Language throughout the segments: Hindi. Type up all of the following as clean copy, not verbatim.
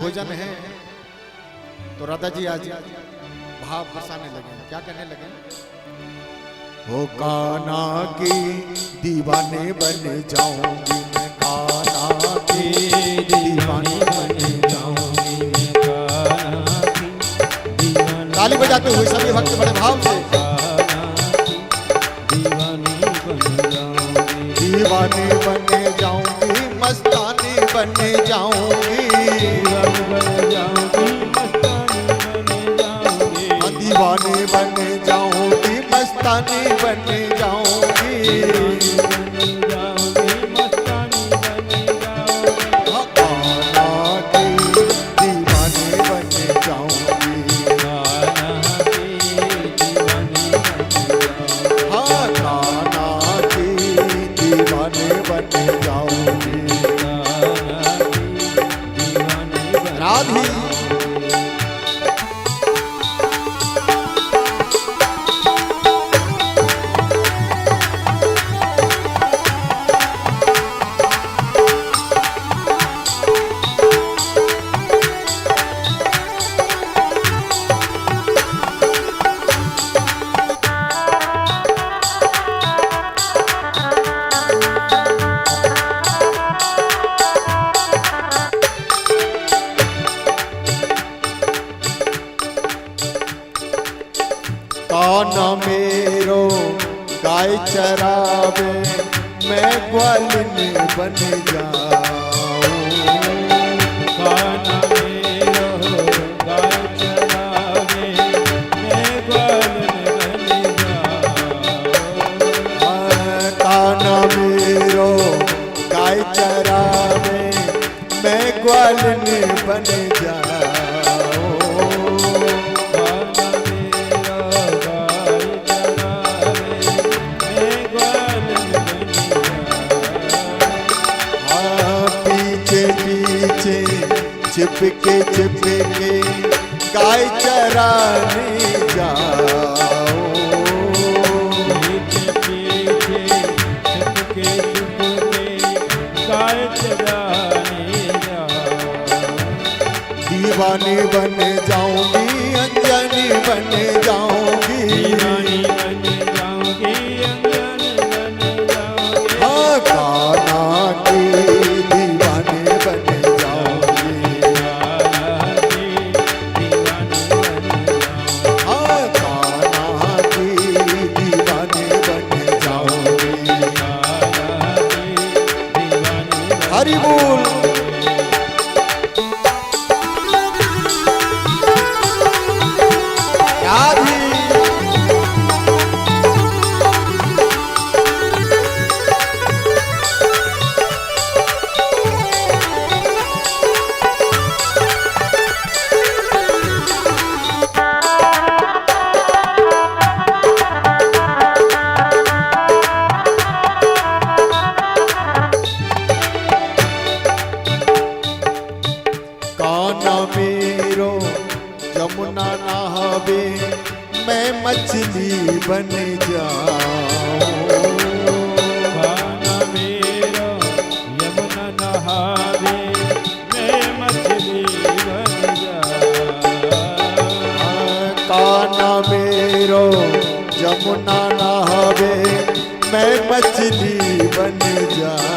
भोजन है। तो राधा जी आज भाव बरसाने लगे, क्या कहने लगे? हो कान्हा की दीवाने बन जाऊंगी मैं, कान्हा की दीवानी बन जाऊंगी मैं, कान्हा की दीवानी। ताली बजाते हुए सभी भक्त बड़े भाव से दीवानी बन जाऊंगी, मस्तानी बन जाऊंगी, दीवानी बन जाऊंगी, मस्तानी बन जाऊंगी, कान्हा की दीवानी बन जाऊंगी, हाँ कान्हा की दीवानी बन जाऊंगी। राधी कान्हा मेरो गाय चरावे, मैं ग्वालिन बन जाऊं, कान्हा मेरो गाय चरावे, मैं ग्वालिन बन जाऊं, कान्हा मेरो गाय चरावे, मैं ग्वालिन बन जाऊं, चिपके चिपके गाय चराने जाओ, चिपके चिपके गाय चराने जाओ, दीवानी बन जाऊंगी, अंजनी बन जाऊंगी, दीवानी बन जाऊंगी, अंजनी बन जाऊंगी, हाँ कान्हा की दीवानी बन हरि बोल। राधी मेरो जमुना नहावे, मैं मछली बन जाऊं, कान्हा मेरो यमुना नहावे, मैं मछली बन जाऊं, कान्हा मेरो जमुना नहावे, मैं मछली बन जाऊं,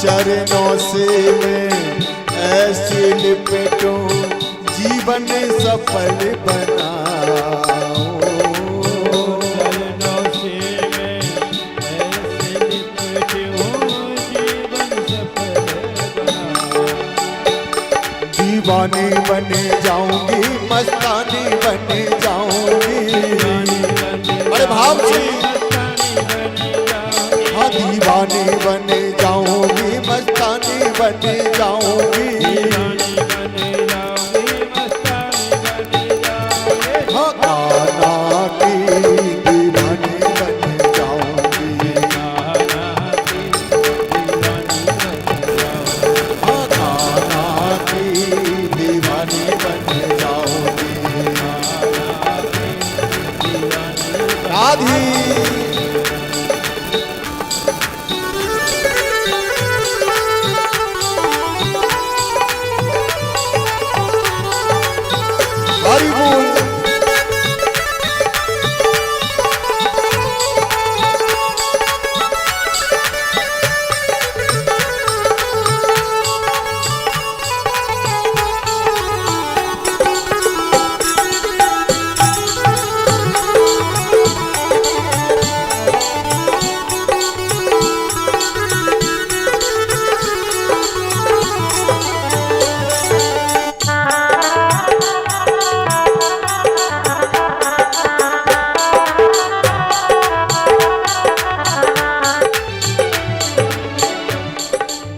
चरणों से मैं ऐसे लिपटूं, जीवन सफल बनाऊं, चरणों से मैं ऐसे लिपटूं, जीवन सफल बनाऊं, दीवानी बन जाऊंगी, मस्तानी बन जाऊंगी, अरे भाव से हाँ दीवानी बन जाऊंगी, मस्तानी बन जाऊंगी, हाँ कान्हा की दीवानी बन जाऊंगी, हाँ कान्हा की दीवानी बन जाऊंगी, राधी हरि बोल।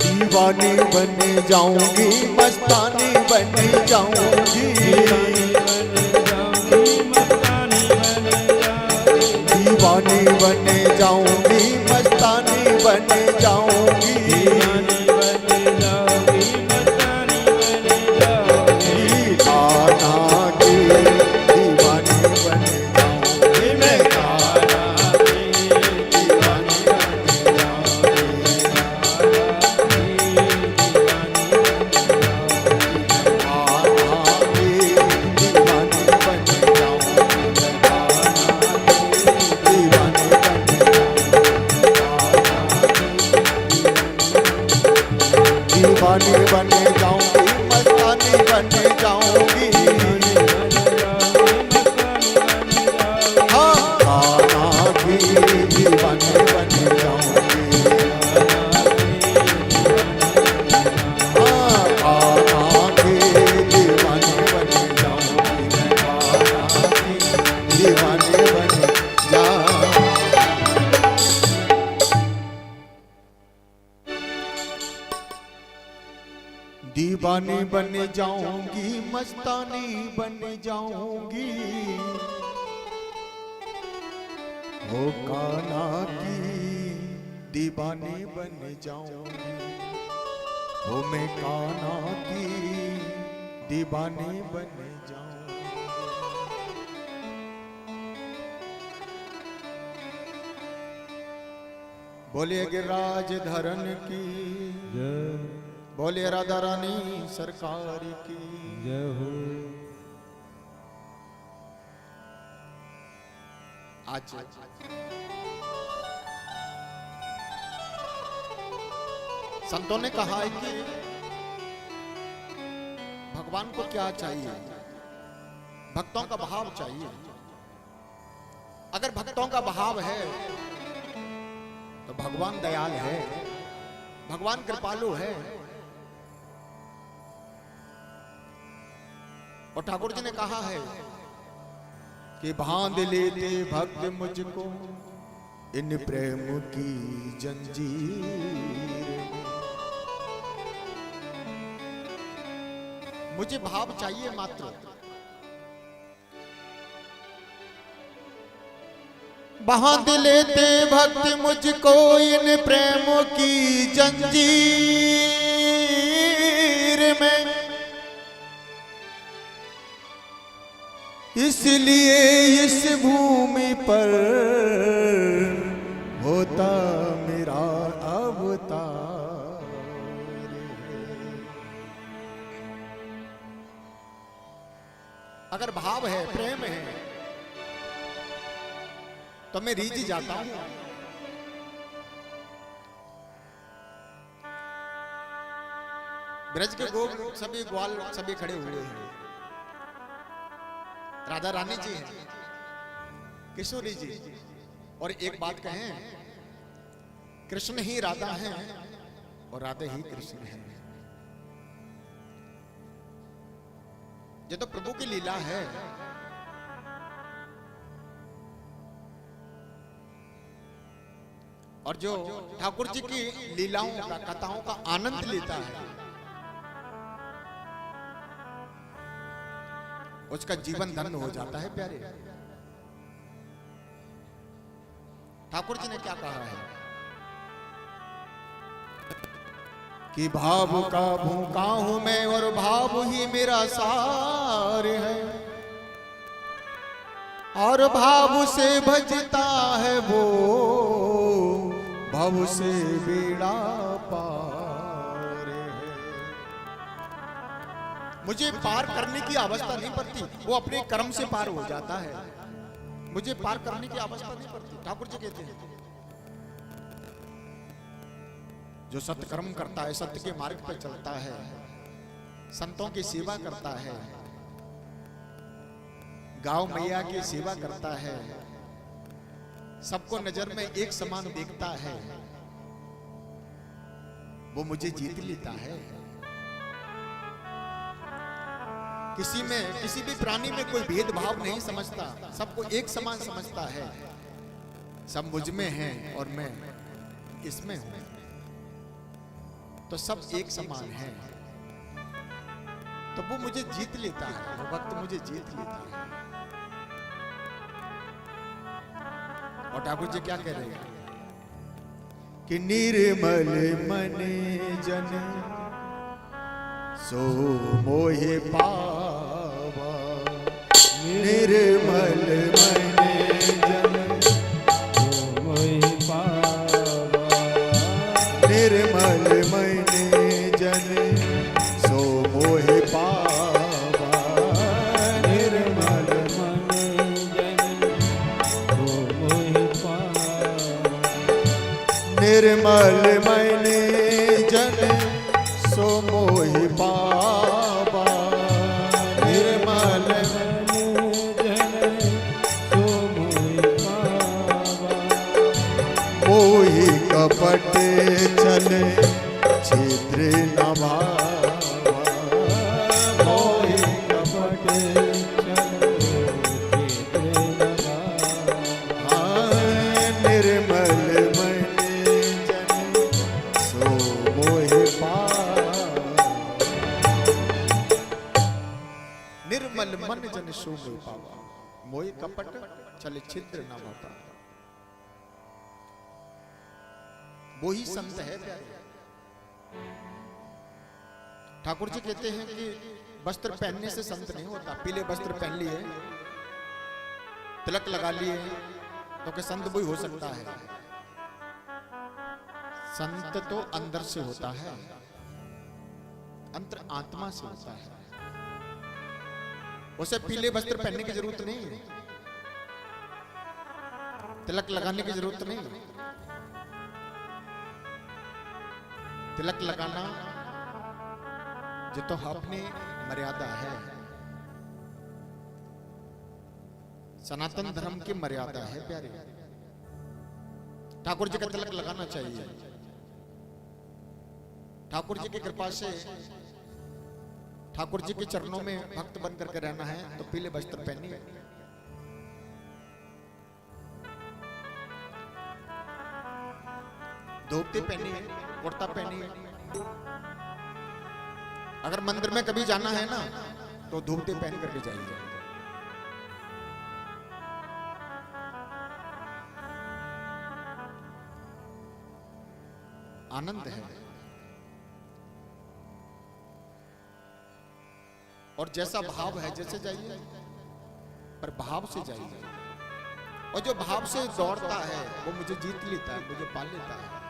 दीवानी बन जाऊंगी मस्तानी बन जाऊंगी, दीवानी बन जाऊंगी मस्तानी बन जाऊंगी, कान्हा की दीवानी बन जाऊंगी मैं, कान्हा की दीवानी बन जाऊंगी, दीवानी बन जाऊंगी मस्तानी बन जाऊंगी, हाँ कान्हा की दीवानी बन जाऊंगी, हाँ कान्हा की दीवानी बन जाऊंगी, कान्हा की दीवानी बन जाऊंगी। दीवानी बन जाऊंगी मस्तानी बन जाऊंगी, हो कान्हा की दीवानी बन जाऊंगी, हो मैं कान्हा की दीवानी बन जाऊंगी। बोलिए गिरिराज धरन की जय, बोले राधा रानी सरकार की जय हो। आज संतों ने कहा है कि भगवान को क्या चाहिए, भक्तों का भाव चाहिए। अगर भक्तों का भाव है तो भगवान दयाल है, भगवान कृपालु है। और ठाकुर जी ने कहा है कि बांध लेते भक्त मुझको इन प्रेम की जंजीर, मुझे भाव चाहिए मात्र, बांध लेते भक्त मुझको इन प्रेम की जंजीर में, इसलिए इस भूमि पर होता मेरा अवतार। अगर भाव है, प्रेम है, तो मैं रीझ जाता हूं। ब्रज के गोप सभी ग्वाल सभी खड़े हुए हैं, राधा रानी जी हैं, किशोरी जी। और एक बात कहें, कृष्ण ही राधा हैं और राधा ही कृष्ण हैं। ये तो प्रभु की लीला है। और जो ठाकुर जी की लीलाओं का, कथाओं का आनंद लेता है, उसका जीवन धन्य हो जाता है प्यारे। ठाकुर जी ने क्या कहा है कि भाव का भूखा हूं मैं और भाव ही मेरा सार है। और भाव से भजता है वो भव से बेड़ा पार है। मुझे पार करने की अवस्था नहीं पड़ती, वो अपने कर्म से पार हो जाता है। मुझे पार करने की अवस्था नहीं पड़ती। ठाकुर जी कहते हैं जो सत्कर्म करता है, सत्य के मार्ग पर चलता है, संतों की सेवा करता है, गांव मैया की सेवा करता है, सबको नजर में एक समान देखता है, वो मुझे जीत लेता है। किसी में, किसी भी प्राणी में कोई भेदभाव नहीं समझता, सबको एक समान समझता है। सब मुझ में हैं और मैं इसमें हूं, तो सब एक समान है। तो वो मुझे जीत लेता है, वो वक्त मुझे जीत लेता है। और ठाकुर जी क्या कह रहे हैं कि निर्मल मन जन सो मोहे पावा, निर्मल मन जन सो मोहे पावा, निर्मल मन जन सो मोहे पावा, निर्मल मन जन सो मोहे पावा, निर्मल मन जन सो मोहि पावा, निर्मल मन जन सो मोहि पावा, मोहि कपट चले छिद्र न भावा, मोहि कपट चले छिद्र न भावा, निर्मल मन जन सो मोहि पावा, निर्मल मन जन सो मोहि पावा, मोहि कपट चले छिद्र न भावा। वो ही संत है प्यारे। ठाकुर जी कहते हैं कि वस्त्र पहनने से संत नहीं होता। पीले वस्त्र पहन लिए, तिलक लगा लिए तो क्या संत भी हो सकता है? संत तो अंदर से होता है, अंतर आत्मा से होता है। उसे पीले वस्त्र पहनने की जरूरत नहीं, तिलक लगाने की जरूरत नहीं। तिलक लगाना जो तो अपनी मर्यादा है, सनातन धर्म की मर्यादा है प्यारे। ठाकुर जी का तिलक लगाना चाहिए। ठाकुर जी की कृपा से ठाकुर जी के चरणों में भक्त बन करके रहना है तो पीले वस्त्र पहनिए। धोती पहनिए, कुर्ता पहनिए। अगर मंदिर में कभी जाना है ना तो धोती पहन करके जाइए। आनंद है। और जैसा भाव है जैसे जाइए, पर भाव से जाइए। और जो भाव से दौड़ता है वो मुझे जीत लेता है, मुझे पा लेता है।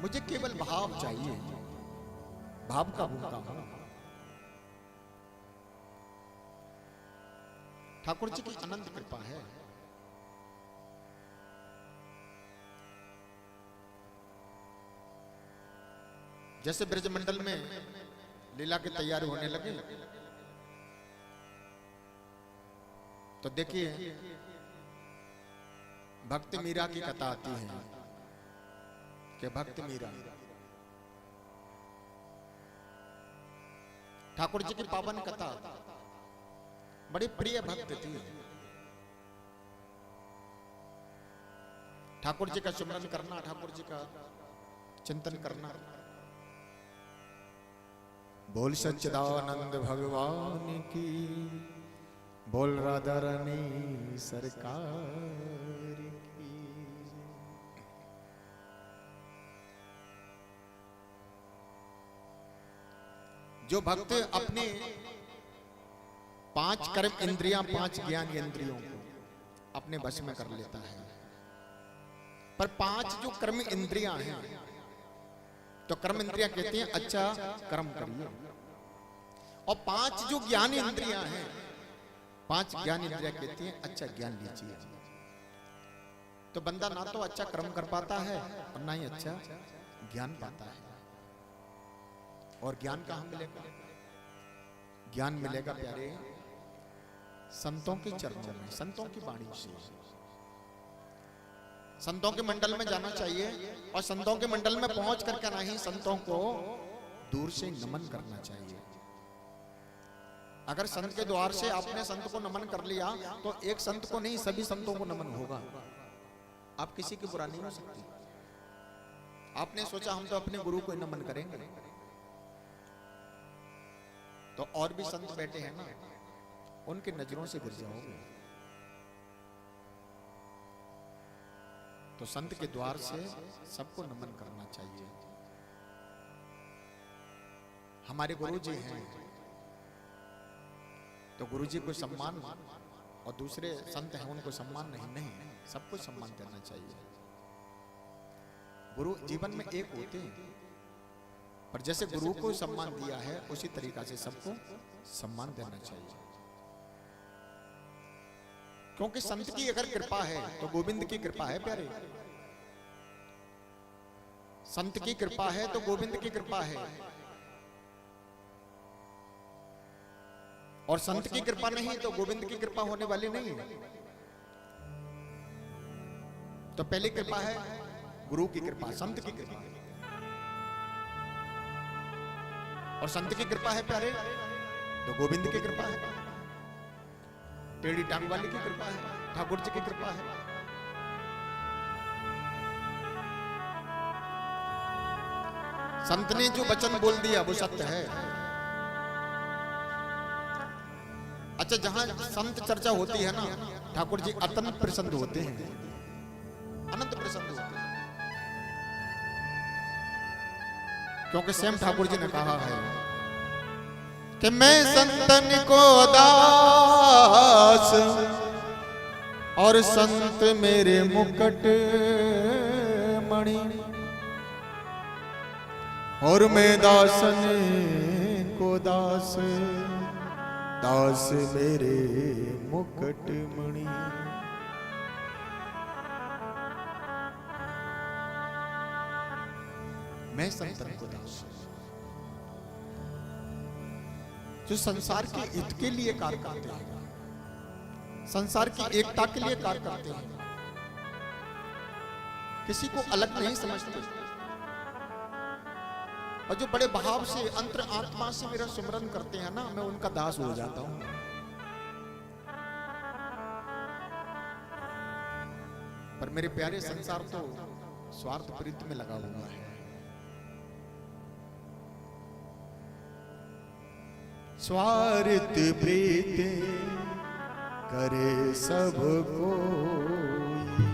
मुझे केवल भाव चाहिए, भाव का भूखा हूं। ठाकुर जी की अनंत कृपा है। जैसे ब्रजमंडल में लीला की तैयारी होने लगी तो देखिए भक्त मीरा की कथा आती है कि भक्त मीरा ठाकुर जी की पावन कथा बड़ी प्रिय भक्त थी। ठाकुर जी का सुमरन करना, ठाकुर जी का चिंतन करना। बोल सच्चिदानंद भगवान की, बोल राधा रानी सरकार की। जो भक्त अपने 5 कर्म इंद्रियां 5 ज्ञान इंद्रियों को अपने वश में कर लेता है। पर 5 जो कर्म इंद्रियां हैं, तो कर्म इंद्रियां कहती हैं अच्छा कर्म करिए, और 5 जो ज्ञान इंद्रियां हैं, 5 ज्ञान इंद्रियां कहती हैं अच्छा ज्ञान लीजिए। तो बंदा ना तो अच्छा कर्म कर पाता है और ना ही अच्छा ज्ञान पाता है। और ज्ञान कहां मिलेगा? ज्ञान मिलेगा प्यारे संतों के चरणों में, संतों की वाणी से। संतों के मंडल में जाना चाहिए, और संतों के मंडल में पहुंच करके ना ही संतों को दूर से नमन करना चाहिए। अगर संत के द्वार से आपने संत को नमन कर लिया, तो एक संत को नहीं सभी संतों को नमन होगा। आप किसी की बुरा नहीं हो सकती। आपने सोचा हम तो अपने गुरु को नमन करेंगे, तो और भी संत बैठे हैं ना, उनकी नजरों से गिर जाओगे। तो संत के द्वार से सबको नमन करना चाहिए। हमारे गुरु जी हैं, तो गुरु जी को सम्मान, और दूसरे संत हैं उनको सम्मान नहीं, सबको सम्मान देना चाहिए। गुरु जीवन में एक होते हैं, पर जैसे गुरु को सम्मान दिया है उसी तरीका से सबको सम्मान देना चाहिए। क्योंकि संत की अगर कृपा है तो गोविंद की कृपा है प्यारे। संत की कृपा है तो गोविंद की कृपा है, और संत की कृपा नहीं तो गोविंद की कृपा होने वाली नहीं है। तो पहली कृपा है गुरु की कृपा, संत की कृपा, और संत की कृपा है प्यारे तो गोविंद की कृपा है, टेढ़ी टांग वाली की कृपा है, ठाकुर जी की कृपा है। संत ने जो वचन बोल दिया वो सत्य है। अच्छा, जहां संत चर्चा होती है ना, ठाकुर जी अत्यंत प्रसन्न होते हैं, अनंत प्रसन्न होते हैं। क्योंकि स्वयं ठाकुर जी ने कहा है कि मैं संतन को दास, और संत मेरे मुकुट मणि, और मैं दासन को दास, दास मेरे मुकुट मणि। मैं संतन को दास, जो संसार के हित के लिए कार्य करते हैं, संसार की एकता के लिए कार्य करते हैं, किसी को अलग नहीं समझते, और जो बड़े भाव से अंतर आत्मा से मेरा सुमरन करते हैं ना, मैं उनका दास हो जाता हूं। पर मेरे प्यारे संसार तो स्वार्थ प्रीति में लगा हुआ है। स्वार्थ प्रीति करे सब कोई,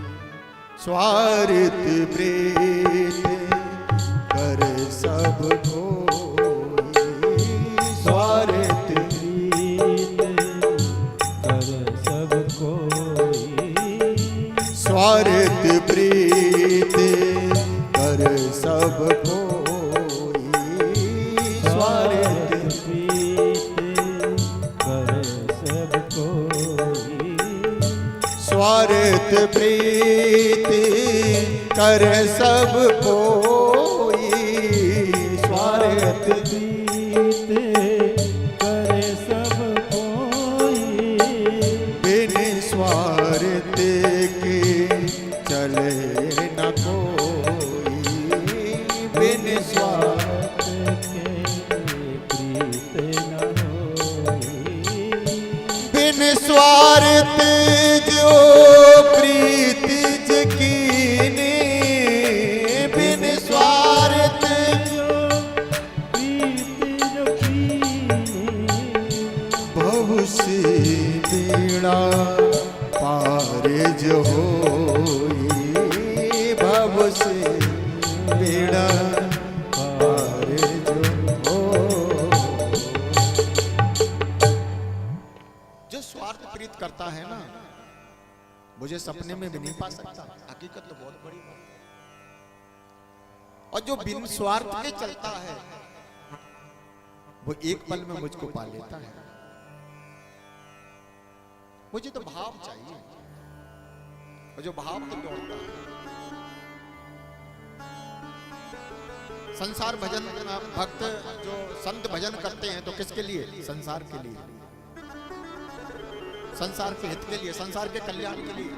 स्वार्थ प्रीति करे सब कोई, स्वार्थ प्रीति करे सब कोई, स्वार्थ प्रीति करे सब कोई, स्वार्थ स्वार्थ प्रीति कर सब कोई, स्वार्थ प्रीति कर सब कोई, बिन स्वार्थ के चले न कोई, बिन स्वार्थ के प्रीत न होई, बिन स्वार्थ जो प्रीत जकीने, बिन स्वार्थ जो प्रीत जकीने, बहु से बेड़ा पार जो होई, बहु से बेड़ा पार जो हो। जो स्वार्थ प्रीत करता है ना, मुझे सपने में भी नहीं पा सकता। हकीकत तो बहुत बड़ी बात। और जो बिन स्वार्थ के चलता है वो एक पल में मुझको पा लेता है। मुझे तो भाव चाहिए, और जो भाव तो दौड़ता है। संसार भजन भक्त जो संत भजन करते हैं तो किसके लिए? संसार के लिए, संसार के हित के लिए, संसार के कल्याण के लिए।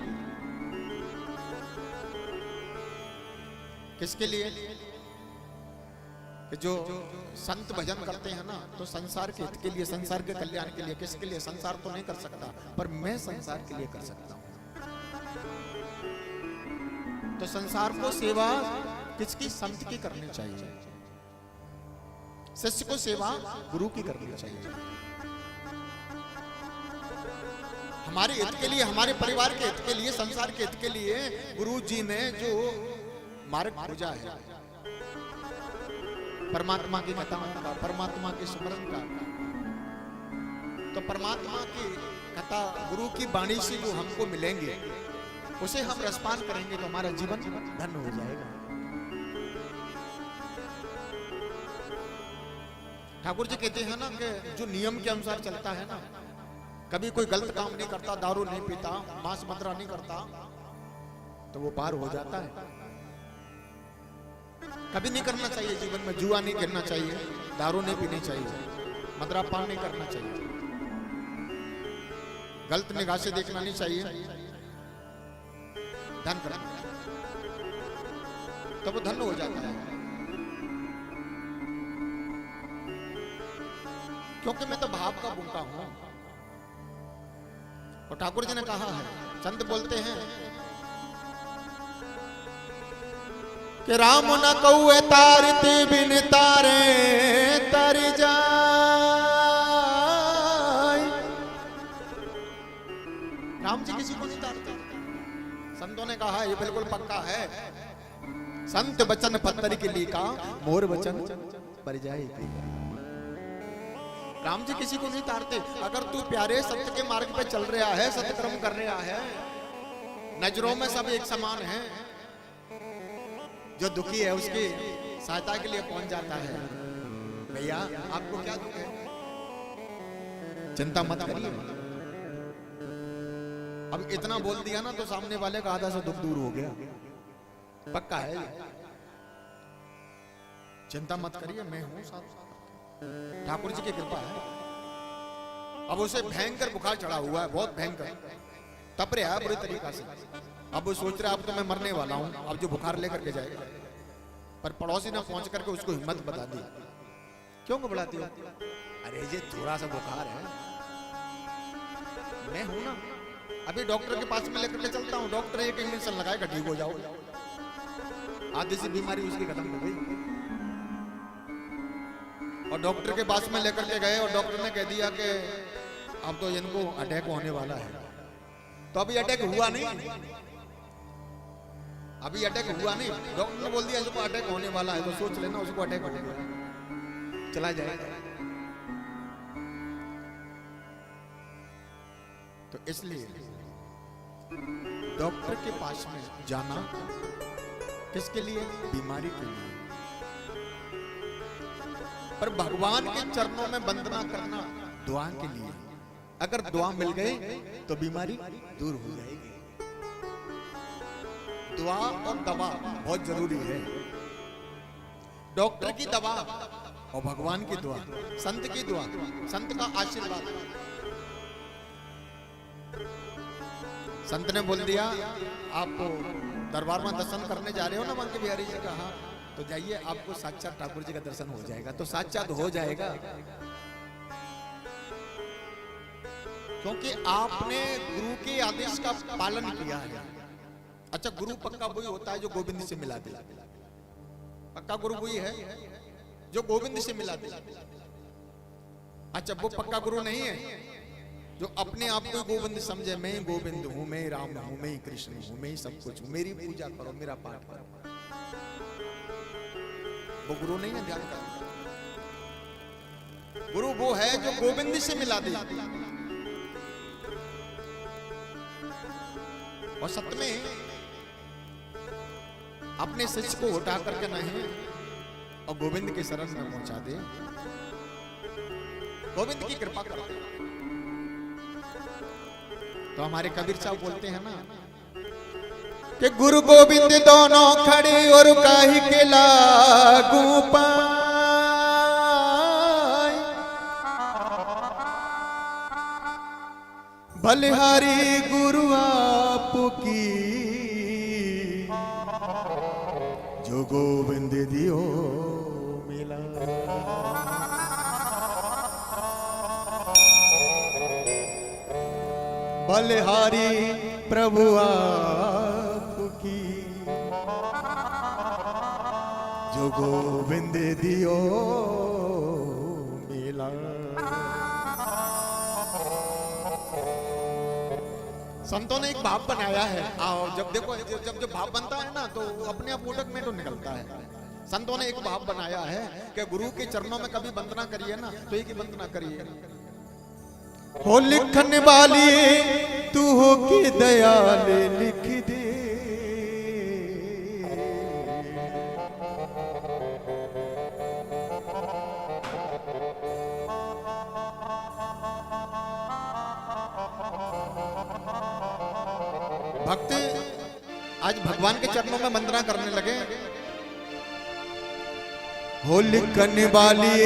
किसके लिए? कि जो संत भजन करते हैं ना, तो संसार के हित के लिए, संसार के कल्याण के लिए। किसके लिए? संसार तो नहीं कर सकता, पर मैं संसार के लिए कर सकता हूं। तो संसार को सेवा किसकी? संत की करनी चाहिए। शिष्य को सेवा गुरु की करनी चाहिए। हमारे हित के लिए, हमारे परिवार के हित के लिए, संसार के हित के लिए गुरु जी ने जो मार्ग खोजा है, परमात्मा की कथाओं का, परमात्मा के स्मरण का, तो परमात्मा की कथा, गुरु की वाणी से जो हमको मिलेंगे, उसे हम रसपान करेंगे तो हमारा जीवन धन्य हो जाएगा। ठाकुर जी कहते हैं ना कि जो नियम के अनुसार चलता है ना, कभी कोई गलत काम नहीं करता, दारू नहीं पीता, मांस मदिरा नहीं करता, तो वो पार हो जाता है। कभी नहीं करना चाहिए जीवन में, जुआ नहीं खेलना चाहिए, दारू नहीं पीनी चाहिए, मदिरा पान नहीं करना चाहिए, गलत निगाह से देखना नहीं चाहिए, धन करना, तो वो धन्य हो जाता है। क्योंकि मैं तो भाव का भूखा हूं। और ठाकुर जी ने कहा है, संत बोलते हैं कि राम न कौए तारते बिन तारे तर जाए। राम जी किसी को नहीं तारते। संतों ने कहा ये बिल्कुल पक्का है, संत बचन पत्थर के लिए का मोर वचन पर जाए। राम जी किसी को नहीं तारते। अगर तू प्यारे सत्य के मार्ग पे चल रहा है, सत्कर्म कर रहा है, नजरों में सब एक समान है, जो दुखी है उसकी सहायता के लिए पहुंच जाता है। भैया आपको क्या दुख है, चिंता मत करिए। अब इतना बोल दिया ना तो सामने वाले का आधा से दुख दूर हो गया, पक्का है। चिंता मत करिए, मैं हूं साथ। ठाकुर जी की कृपा है। अब उसे भयंकर बुखार चढ़ा हुआ है, बहुत भयंकर, तप रहा है बुरी तरीका से। अब वो सोच रहा है अब तो मैं मरने वाला हूं, अब जो बुखार लेकर के जाएगा। पर पड़ोसी ने पहुंच करके उसको हिम्मत बता दी। क्यों घबराती हो? अरे ये थोड़ा सा बुखार है, मैं हूं ना, अभी डॉक्टर के पास में लेकर के चलता हूं, डॉक्टर एक इंजेक्शन लगाएगा, ठीक हो जाओ। आधी सी बीमारी उसकी खत्म हो गई। और डॉक्टर के पास में लेकर के गए और डॉक्टर ने कह दिया कि अब तो इनको अटैक होने वाला है। तो अभी अटैक हुआ नहीं, अभी अटैक हुआ नहीं, डॉक्टर ने बोल दिया इसको अटैक होने वाला है, तो सोच लेना उसको अटैक हो गया, चला जाएगा। तो इसलिए डॉक्टर के पास में जाना किसके लिए? बीमारी के लिए। पर भगवान के चरणों में वंदना करना दुआ के लिए। अगर दुआ मिल गई तो बीमारी दूर हो जाएगी। दुआ और दवा बहुत जरूरी है। डॉक्टर की दवा और भगवान की दुआ, संत की दुआ, संत का आशीर्वाद। संत ने बोल दिया आप दरबार में दर्शन करने जा रहे हो ना बंके बिहारी जी का, हाँ तो जाइए, आपको साक्षात ठाकुर जी का दर्शन हो जाएगा। तो साक्षात हो जाएगा क्योंकि आपने गुरु के आदेश का पालन किया है। अच्छा, गुरु पक्का वही होता है जो गोविंद से मिला दे। पक्का गुरु वही है जो गोविंद से मिला दे। अच्छा, वो पक्का गुरु नहीं है जो अपने आप को गोविंद समझे, मैं गोविंद हूं, मैं राम हूं, मैं कृष्ण हूं, मैं सब कुछ हूं, मेरी पूजा करो, मेरा पाठ करो। वो गुरु नहीं है, ध्यान करो। गुरु वो है जो गोविंद से मिला दे। और सत्य में अपने शिष्य को उठा करके नहीं और गोविंद के शरण में पहुंचा दे, गोविंद की कृपा कर दे। तो हमारे कबीर साहब बोलते हैं ना कि गुरु गोविंद दोनों खड़े और काहे के लागू पाए, बलिहारी गुरु आपकी जो गोविंद दियो मिला। बलिहारी प्रभु आपकी जो गोविंद दियो मिला। संतों ने एक भाव बनाया है। आओ जब देखो जब भाव बनता है ना तो अपने आप उठक में तो निकलता है। संतों ने एक भाव बनाया है कि गुरु के चरणों में कभी वंदना करिए ना तो एक ही वंदना करिए, हो लिखने वाली तू हो की दयाल लिख दे, भक्त आज भगवान के चरणों में वंदना करने लगे। हो लिखने वाली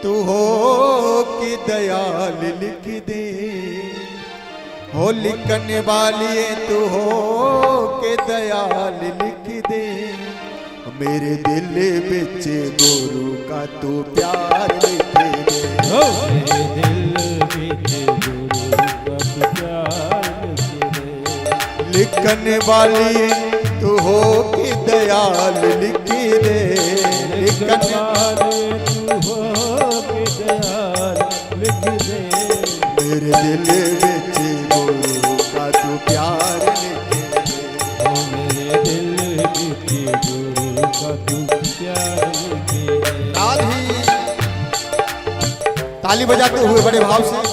तू हो कि दयाल लिख दे, हो लिखने वाली तू हो कि दयाल लिख दे, मेरे दिल बिच गुरु का तू प्यार लिख दे, हो मेरे दिल बिच गुरु का तू प्यार लिख दे। लिखने वाली तू हो कि दयाल लिख दे, लिखने वाली तू हो कि दयाल लिख दे, मेरे दिल बिच गुरु का तू प्यार लिख दे, हो मेरे दिल बिच गुरु का तू प्यार लिख दे। ताली बजाते हुए बड़े भाव से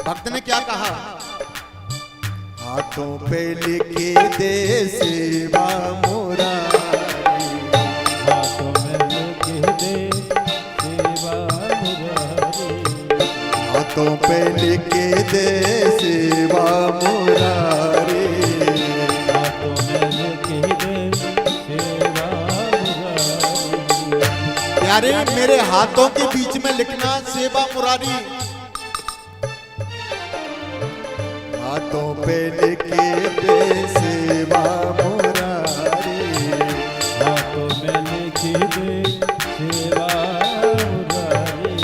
भक्त ने क्या कहा, हाथों पे लिखे दे सेवा मुरारी, हाथों में लिखे दे सेवा मुरारी, हाथों पे लिखे दे सेवा मुरारी, हाथों में लिखे दे सेवा मुरारी। प्यारे मेरे हाथों के बीच में लिखना सेवा मुरारी, हाथों पे लिखे दे सेवा मुरारी, हाथों में लिखे दे सेवा मुरारी,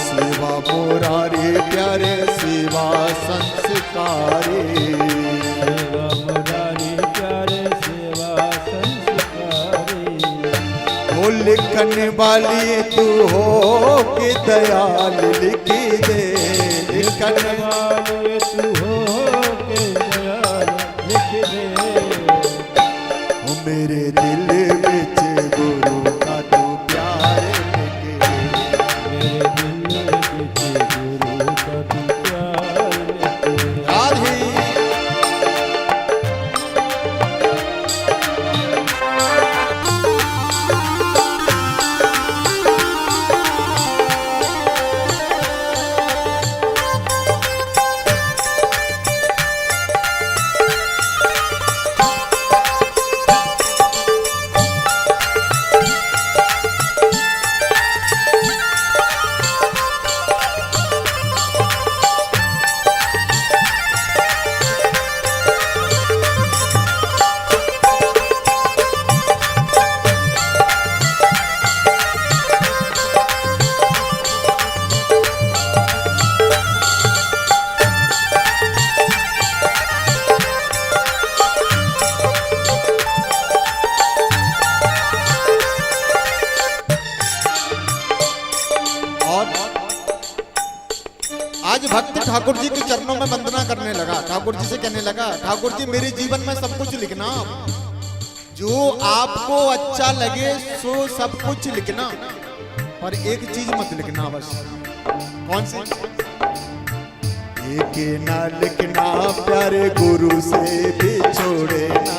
सेवा मुरारी प्यारे सेवा संस्कारी, सेवा मुरारी प्यारे सेवा संस्कारी। हो लिखने वाली तू हो कि दयाल लिख दे, लिखने वाले तू हो के दयाल लिख दे, हो मेरे दिल बिच गुरु का तू प्यार लिख दे, मेरे दिल बिच गुरु का तू प्यार लिख दे। राधे आज भक्त ठाकुर जी के चरणों में वंदना करने लगा, ठाकुर जी से कहने लगा, ठाकुर जी मेरे जीवन में सब कुछ लिखना, जो आपको अच्छा लगे सो सब कुछ लिखना, पर एक चीज मत लिखना बस। कौन सी? एक ना लिखना प्यारे गुरु से बिछोड़े ना,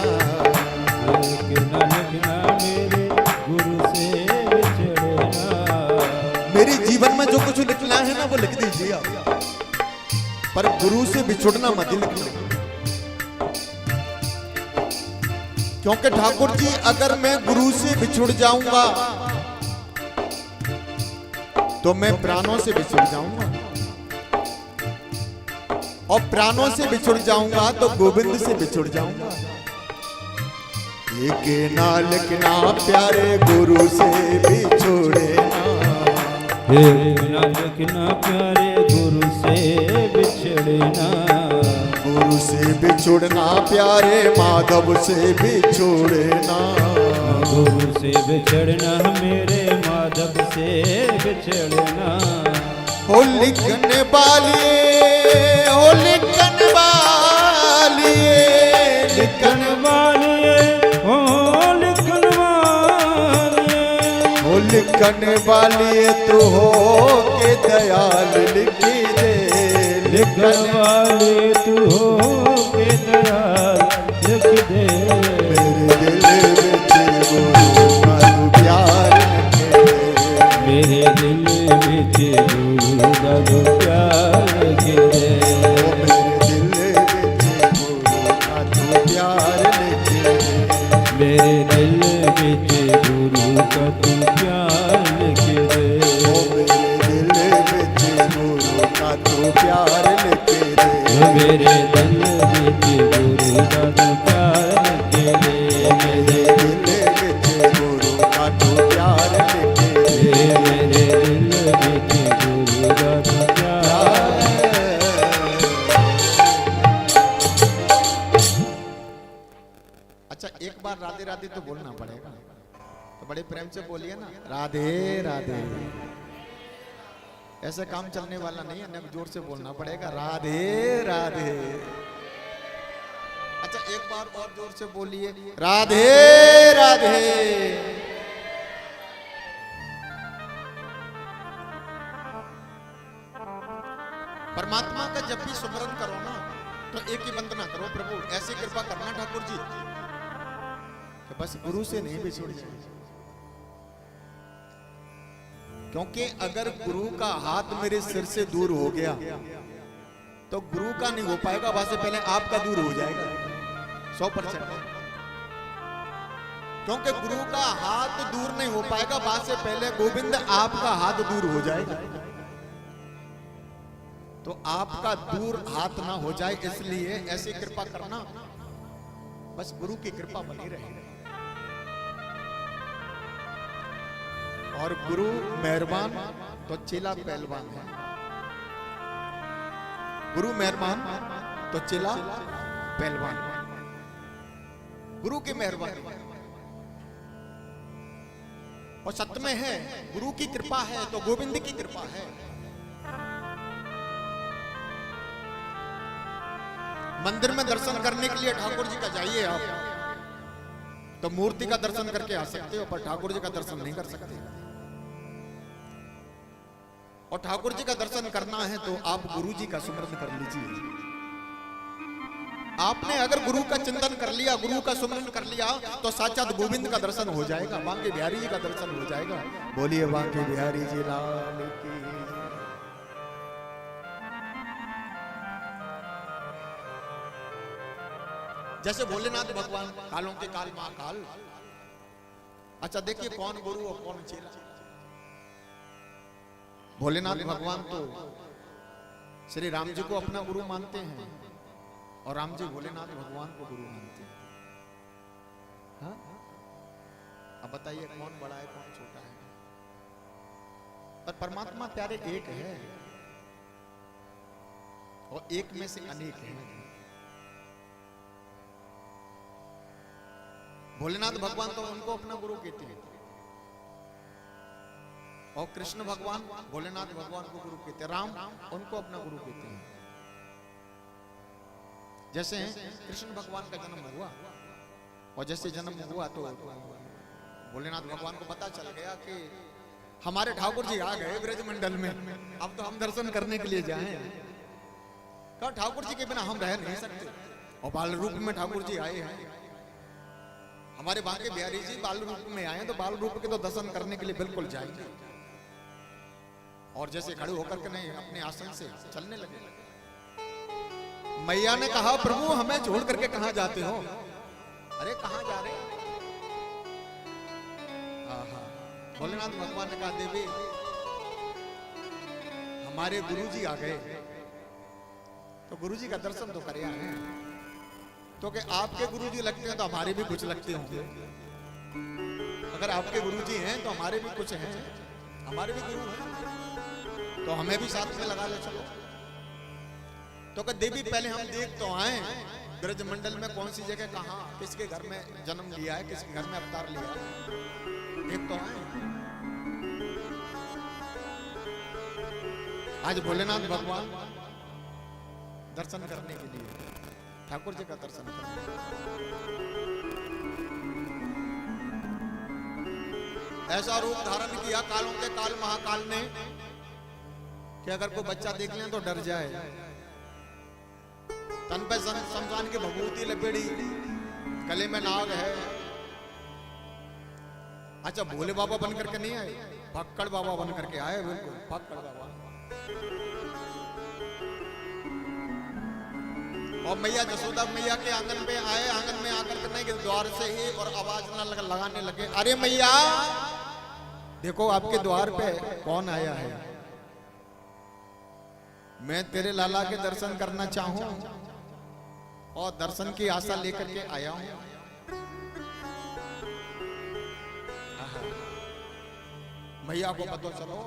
एक ना लिखना मेरे गुरु से बिछड़े ना। मेरे जीवन में जो कुछ लिखना है ना वो लिख दीजिए आप, पर गुरु से बिछुड़ना मत लिखना। क्योंकि ठाकुर जी अगर मैं गुरु से बिछुड़ जाऊंगा तो मैं प्राणों से बिछुड़ जाऊंगा, और प्राणों से बिछुड़ जाऊंगा तो गोविंद से बिछुड़ जाऊंगा। एक ना लिखना प्यारे गुरु से बिछुड़े ना, एक ना लिखना प्यारे गुरु से बिछड़े ना। गुरु से बिछुड़ना प्यारे माधव से बिछुड़े ना, गुरु से बिछड़ना मेरे माधव से बिछड़ना। हो लिखने वाली, हो लिखने वाली, लिखन वाले हो लिखन वाले, हो लिखने वाली तू हो के दयाल लिखी दे, लिखन वाले तू हो के दयाल लिख दे। मेरे दिल में गुरु का तू प्यार लिखी दे, मेरे दिल में गुरु का तू प्यार लिख दे, मेरे दिल में गुरु का तू प्यार लिख दे, मेरे दिल में गुरु का तू प्यार लिख दे, मेरे दिल में गुरु का तू प्यार लिख दे, मेरे दिल में गुरु का तू प्यार। अच्छा एक बार राधे राधे तो बोलना पड़ेगा, तो बड़े प्रेम से बोलिए ना, राधे राधे। ऐसे काम चलने वाला नहीं है, जोर से बोलना पड़ेगा, राधे राधे। अच्छा एक बार और जोर से बोलिए, राधे राधे। परमात्मा का जब भी सुमरन करो ना तो एक ही वंदना करो, प्रभु ऐसी कृपा करना ठाकुर जी कि बस गुरु से नहीं बिछुड़ जाए। क्योंकि अगर गुरु का हाथ मेरे सिर से दूर हो गया तो गुरु का नहीं हो पाएगा, वहां से पहले आपका दूर हो जाएगा 100%। क्योंकि गुरु का हाथ दूर नहीं हो पाएगा, वहां से पहले गोविंद आपका हाथ दूर हो जाएगा। तो आपका दूर हाथ ना हो जाए इसलिए ऐसी कृपा करना, बस गुरु की कृपा बनी रहे। और गुरु मेहरबान तो चेला पहलवान है, गुरु मेहरबान तो चेला पहलवान। गुरु की मेहरबानी और सत्य में है, गुरु की कृपा है तो गोविंद की कृपा है। मंदिर में दर्शन करने के लिए ठाकुर जी का जाइए आप, तो मूर्ति का दर्शन करके आ सकते हो, पर ठाकुर जी का दर्शन नहीं कर सकते। और ठाकुर जी का दर्शन करना है तो आप गुरु जी का सुमरन कर लीजिए। आपने अगर गुरु का चिंतन कर लिया, गुरु का सुमरन कर लिया, तो साक्षात गोविंद का दर्शन हो जाएगा, बांके बिहारी जी का दर्शन हो जाएगा। बोलिए बांके बिहारी जी लाल की। जैसे भोलेनाथ भगवान कालों के काल महाकाल। अच्छा देखिए कौन गुरु और कौन चेला। भोलेनाथ भगवान तो श्री राम जी को अपना गुरु मानते हैं और राम जी भोलेनाथ भगवान को गुरु मानते हैं। हाँ? अब बताइए कौन बड़ा है कौन छोटा है। पर परमात्मा प्यारे एक है और एक में से अनेक है। भोलेनाथ भगवान तो उनको अपना गुरु कहते हैं और कृष्ण भगवान भोलेनाथ भगवान को गुरु कहते हैं, राम उनको अपना गुरु कहते हैं। जैसे कृष्ण भगवान का जन्म हुआ और जैसे जन्म हुआ तो भोलेनाथ भगवान को पता चल गया कि हमारे ठाकुर जी आ गए ब्रजमंडल में, अब तो हम दर्शन करने के लिए जाएं। कहा ठाकुर जी के बिना हम रह नहीं सकते, और बाल रूप में ठाकुर जी आए हैं। हमारे बांके बिहारी जी बाल रूप में आए तो बाल रूप के तो दर्शन करने के लिए बिल्कुल जाएंगे। और जैसे खड़े होकर के नहीं अपने आसन से चलने लगे। मैया ने कहा प्रभु हमें छोड़ करके कहां जाते हो? अरे कहां जा रहे? भोलेनाथ भगवान ने कहा देवी हमारे गुरुजी आ गए, तो गुरुजी का दर्शन तो कर आए, तो कि आपके गुरुजी लगते हैं तो हमारे भी कुछ लगते होंगे। अगर आपके गुरुजी हैं तो हमारे भी कुछ हैं, हमारे भी गुरु हैं, तो हमें भी साथ में लगा ले चलो। तो कि देवी पहले हम देख तो आए ब्रजमंडल में कौन सी जगह कहां किसके घर में जन्म लिया है, किसके घर में अवतार लिया है, देख तो आए। आज भोलेनाथ भगवान दर्शन करने के लिए ठाकुर जी का दर्शन करने ऐसा रूप धारण किया कालों के काल महाकाल ने कि अगर कोई बच्चा देख ले तो डर जाए। तन पे शमशान की भभूति लपेड़ी, गले में नाग है। अच्छा भोले बाबा बन करके नहीं आए, भक्कड़ बाबा बन करके आए, बिल्कुल भक्कड़ बाबा। और मैया जसोदा मैया के आंगन पे आए, आंगन में आकर के नहीं कि द्वार से ही और आवाज ना लगाने लगे, अरे मैया देखो आपके द्वार पे कौन आया है, मैं तेरे लाला के दर्शन करना चाहूं और दर्शन की आशा लेकर के आया हूं। मैया को पता चलो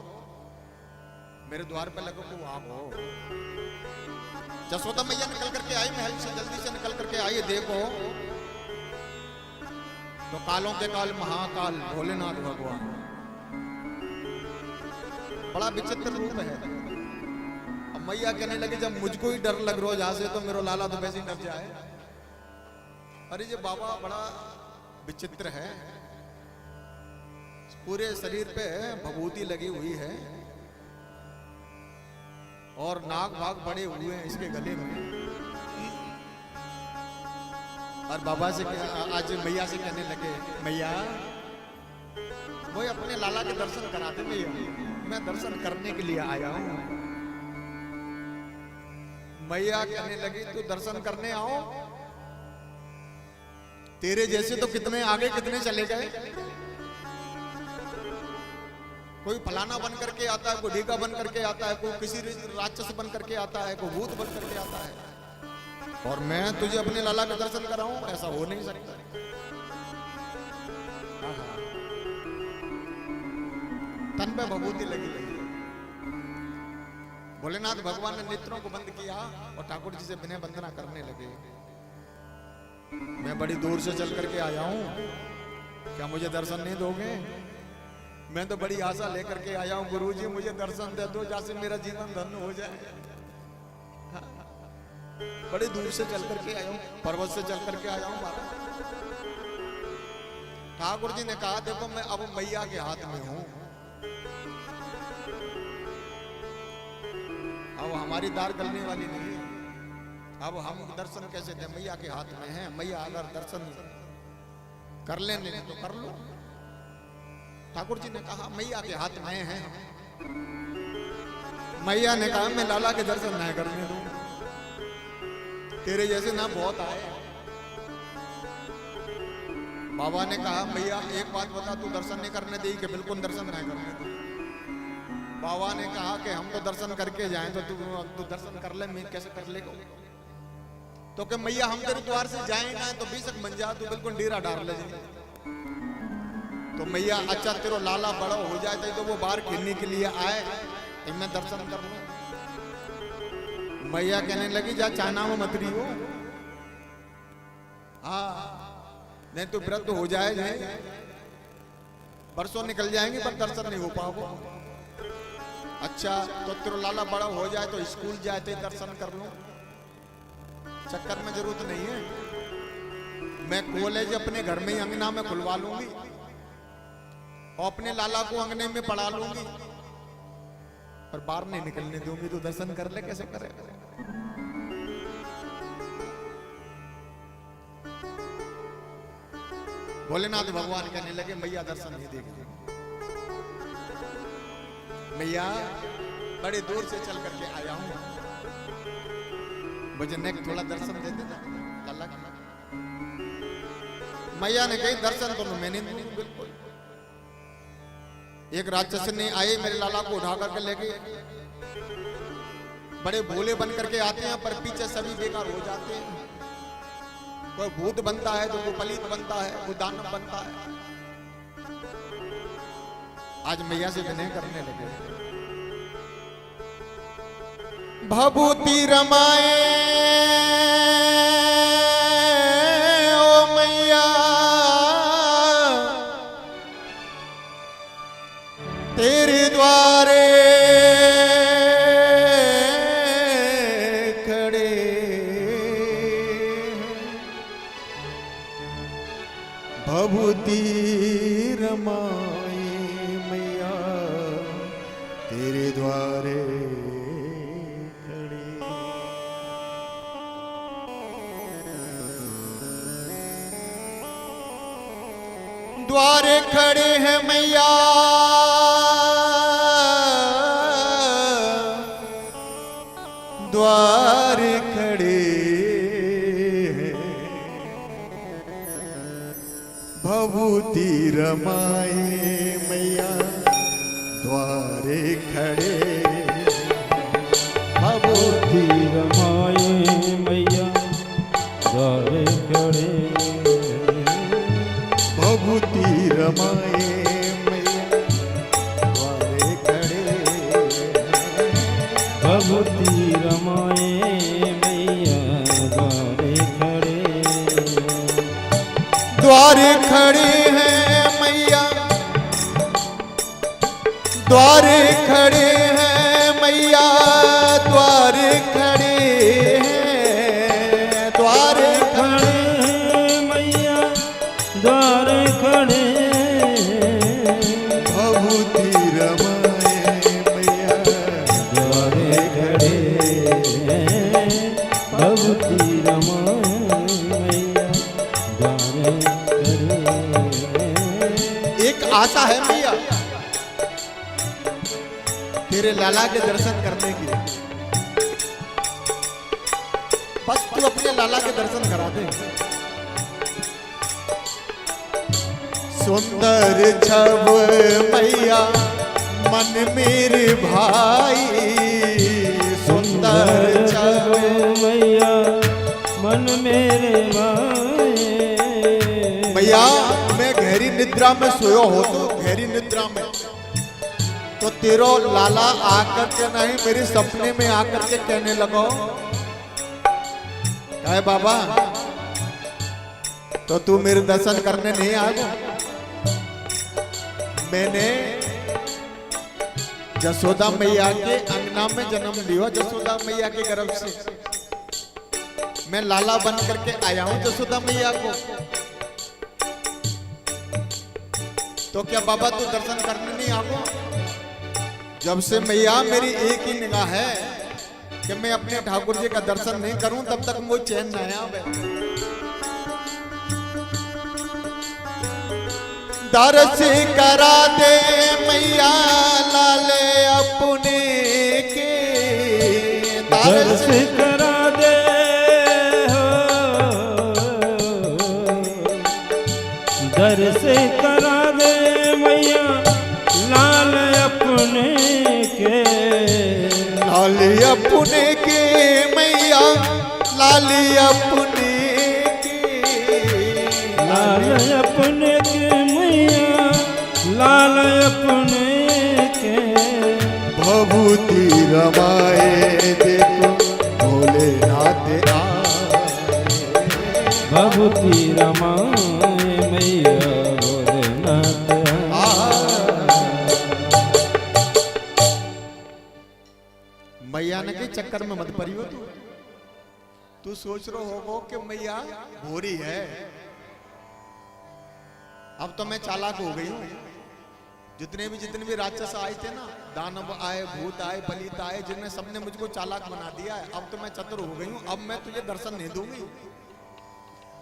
मेरे द्वार पे लगो को आप हो। जसोदा मैया निकल करके आई महल से, जल्दी से निकल करके आई, देखो तो कालों के काल महाकाल भोलेनाथ भगवान, बड़ा विचित्र रूप है। अब मैया कहने लगी जब मुझको ही डर लग रहा यहाँ से तो मेरा लाला तो वैसे ही डर जाए। अरे ये बाबा बड़ा विचित्र है, पूरे शरीर पे भभूति लगी हुई है और नाग भाग बड़े हुए हैं इसके गले में। और बाबा से आज मैया से कहने लगे मैया वो अपने लाला के दर्शन कराते, मैया मैं दर्शन करने के लिए आया हूं। मैया कहने लगी तू दर्शन करने आओ, तेरे जैसे तो कितने आगे कितने चले गए। कोई फलाना बन करके आता है, कोई ढीका बन करके आता है, कोई किसी राक्षस बन करके आता है, कोई भूत बन करके आता है, और मैं तुझे अपने लाला का दर्शन कराऊं, ऐसा हो नहीं सकता। तन पे भभूति लगी रही। भोलेनाथ भगवान ने नेत्रों को बंद किया और ठाकुर जी से विनय वंदना करने लगे। मैं बड़ी दूर से चल करके आया हूं, क्या मुझे दर्शन नहीं दोगे? मैं तो बड़ी आशा लेकर के आया हूं, गुरुजी मुझे दर्शन दे दो जैसे मेरा जीवन धन्य हो जाए। बड़ी दूर से चल करके आया हूं, पर्वत से चल करके आया हूं महाराज। ठाकुर जी ने कहा देखो मैं अब मैया के हाथ में हूं, अब हमारी दार गलने वाली नहीं है। अब हम दर्शन कैसे दें, मैया के हाथ में है। मैया अगर दर्शन कर लेने तो कर लो। ठाकुर जी ने कहा मैया के हाथ में है। मैया ने कहा मैं लाला के दर्शन नहीं करने दूं, तेरे जैसे ना बहुत आए। बाबा ने कहा मैया एक बात बता, तू दर्शन नहीं करने दी कि बिल्कुल दर्शन नहीं करने दूं? बाबा ने कहा कि हम तो दर्शन करके जाएं, तो तू दर्शन कर ले, मैं कैसे कर लेगा? तो कि मैया हम तेरे द्वार से जाएंगे तो बेशक बन जा, तू बिल्कुल डेरा डाल ले। तो मैया अच्छा तेरो लाला बड़ा हो जाए तो वो बाहर खेलने के लिए आए तो मैं दर्शन कर लूं। मैया कहने लगी जा चाइना में मत रही हो, हाँ नहीं तो व्रत हो जाए। बरसों निकल जाएंगे पर दर्शन नहीं हो पाओगे। अच्छा तो तेरा लाला बड़ा हो जाए तो स्कूल जाए तो दर्शन कर लो, चक्कर में जरूरत नहीं है। मैं कॉलेज अपने घर में ही अंगना में खुलवा लूंगी और अपने लाला को अंगने में पढ़ा लूंगी, पर बाहर नहीं निकलने दूंगी। तो दर्शन कर ले, कैसे करेगा? भोलेनाथ भगवान कहने लगे मैया दर्शन नहीं देगी। मैया बड़े दूर से चल करके आया हूं, मुझे नेक थोड़ा दर्शन दे देना लाला का। मैया ने कही दर्शन तो मैं नहीं दूंगी बिल्कुल। एक राक्षस ने आए मेरे लाला को उठा करके ले गए। बड़े भोले बन करके आते हैं पर पीछे सभी बेकार हो जाते हैं। कोई भूत बनता है तो कोई पलीत बनता है, कोई दानव बनता है। आज मैया से विनय करने लगे। भभूति रमाए ओ मैया तेरे द्वारे खड़े, भभूति रमाए मैया तेरे द्वारे खड़े। द्वारे खड़े हैं मैया द्वार खड़े हैं, भभूति रमाए मैया द्वारे खड़े। भभूति रमाए मैया द्वारे खड़े, भभूति रमाए मैया द्वारे खड़े। भभूति रमाए मैया द्वारे खड़े, द्वारे खड़े हैं मैया द्वारे खड़े हैं मैया द्वारे खड़े हैं, द्वारे खड़े मैया द्वारे खड़े, भभूति रमाए मैया द्वारे खड़े, भभूति रमाए मैया द्वारे खड़े। एक आशा है मैया तेरे लाला के दर्शन करने की, बस तू अपने लाला के दर्शन करा दे। सुंदर छब मैया मन मेरे भाई, सुंदर छब मैया मन मेरे माए। मैया मैं गहरी निद्रा में सोयो हो तो गहरी निद्रा में तो तेरो लाला आकर के नहीं मेरे सपने में आकर के कहने लगो है बाबा तो तू मेरे दर्शन करने नहीं आएगा। मैंने जसोदा मैया के अंगना में जन्म लिया, जसोदा मैया के गर्भ से मैं लाला बन करके आया हूं जसोदा मैया को। तो क्या बाबा तू दर्शन करने नहीं आऊंगा? जब से मैया मेरी एक ही निगाह है कि मैं अपने ठाकुर जी का दर्शन नहीं करूं तब तक मुझे चैन न आवे। दर्श करा दे मैया लाले अपने के, दर्श करा दे हो, दर्श करा दे मैया लाल अपने के, लाल अपने के मैया लाल अपने के, लाल अपने के मैया लाल अपने के। भभूति रमाए देखो भोलेनाथ आए, भभूति रमाए मैया भोलेनाथ आए। मैया ने के चक्कर में मत पड़ी हो तू सोच रहे होगो कि मैया भोरी है। अब तो मैं चालाक हो गई हूं। जितने भी राक्षस आए थे ना, दानव आए, भूत आए, बलित आए, जिनने सबने मुझको चालाक बना दिया है। अब तो मैं चतुर हो गई हूं। अब मैं तुझे दर्शन नहीं दूंगी।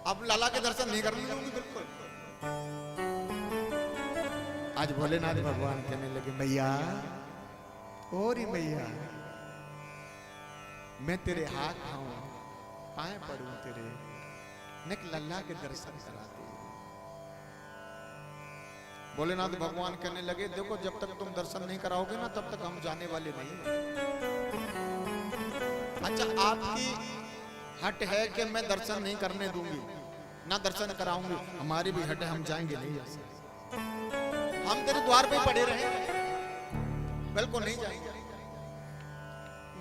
अब लाला के दर्शन नहीं करने दूंगी बिल्कुल। आज भोलेनाथ भगवान कहने लगे मैया, ओरी मैया, मैं तेरे हाथ खाऊं, पाए पड़ूं तेरे, निक लल्ला के दर्शन कराते। भोलेनाथ भगवान कहने लगे देखो, जब तक तुम दर्शन नहीं कराओगे ना, तब तक हम जाने वाले नहीं। अच्छा, आपकी हट है कि मैं दर्शन नहीं करने दूंगी, ना दर्शन कराऊंगी। हमारी भी हट है, हम जाएंगे नहीं ऐसे। हम तेरे द्वार पे पड़े रहे, बिल्कुल नहीं जाएंगे।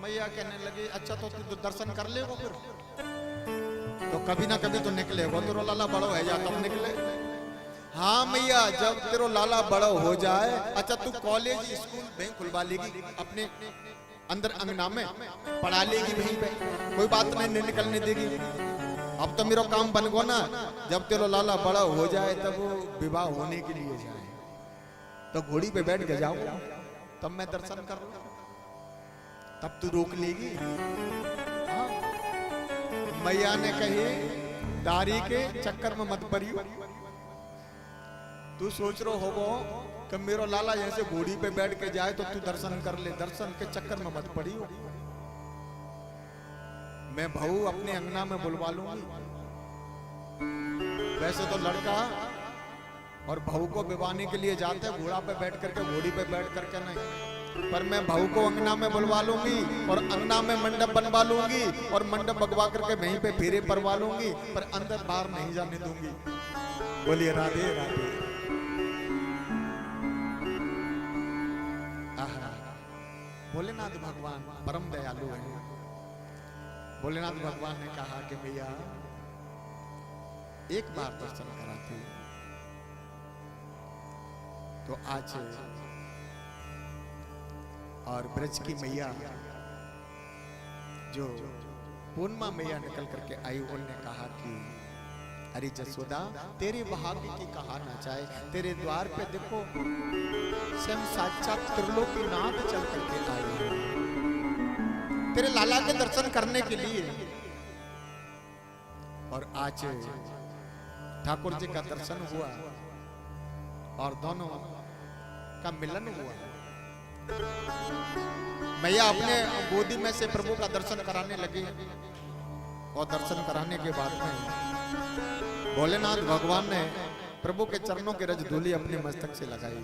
मैया कहने लगी अच्छा तो तू दर्शन कर ले, वो फिर तो कभी ना कभी तो निकले। वो तेरा लाला बड़ो है जा, तब निकले। हाँ मैया, जब तेरा लाला बड़ा हो जाए, अच्छा तू कॉलेज स्कूल बैंक खुलवा लेगी, अपने अंदर अंगना में पढ़ा लेगी वहीं पे, कोई बात नहीं निकलने देगी। अब तो मेरा काम बन गो ना। जब तेरा लाला बड़ा हो जाए, तब वो विवाह होने के लिए जाए, तो घोड़ी पे बैठ के जाओ, तब मैं दर्शन कर लूं, तब तू रोक लेगी। हाँ। मैया ने कही दारी के चक्कर में मत पड़ियो। तू सोच रहा होगो कि मेरा लाला जैसे घोड़ी पे बैठ के जाए तो तू दर्शन कर ले, दर्शन के चक्कर में मत पड़ियो। मैं बहू अपने अंगना में बुलवा लूंगी। वैसे तो लड़का और बहू को विवाहने के लिए जाते हैं घोड़ा पे बैठ करके, घोड़ी पे बैठ करके नहीं, पर मैं बहू को अंगना में बुलवा लूंगी और अंगना में मंडप बनवा लूंगी और मंडप बगवा करके वहीं पे फेरे परवा लूंगी, पर अंदर बाहर नहीं जाने दूंगी। बोलिए राधे राधे। भोलेनाथ भगवान परम दयालु है। भोलेनाथ भगवान ने कहा कि भैया एक बार दर्शन कराते तो आज। और ब्रज की मैया जो पूर्णिमा मैया निकल करके आई, उन्होंने कहा कि अरे जसोदा, तेरे भाग्य की कहा ना चाहे, तेरे द्वार पे देखो स्वयं साक्षात त्रिलोकीनाथ चल करके आए हैं तेरे लाला के दर्शन करने के लिए। और आज ठाकुर जी का दर्शन हुआ और दोनों का मिलन हुआ। मैया अपने गोदी में से प्रभु का दर्शन कराने लगी और दर्शन कराने के बाद में भोलेनाथ भगवान ने प्रभु के चरणों की रज धूली अपने मस्तक से लगाई।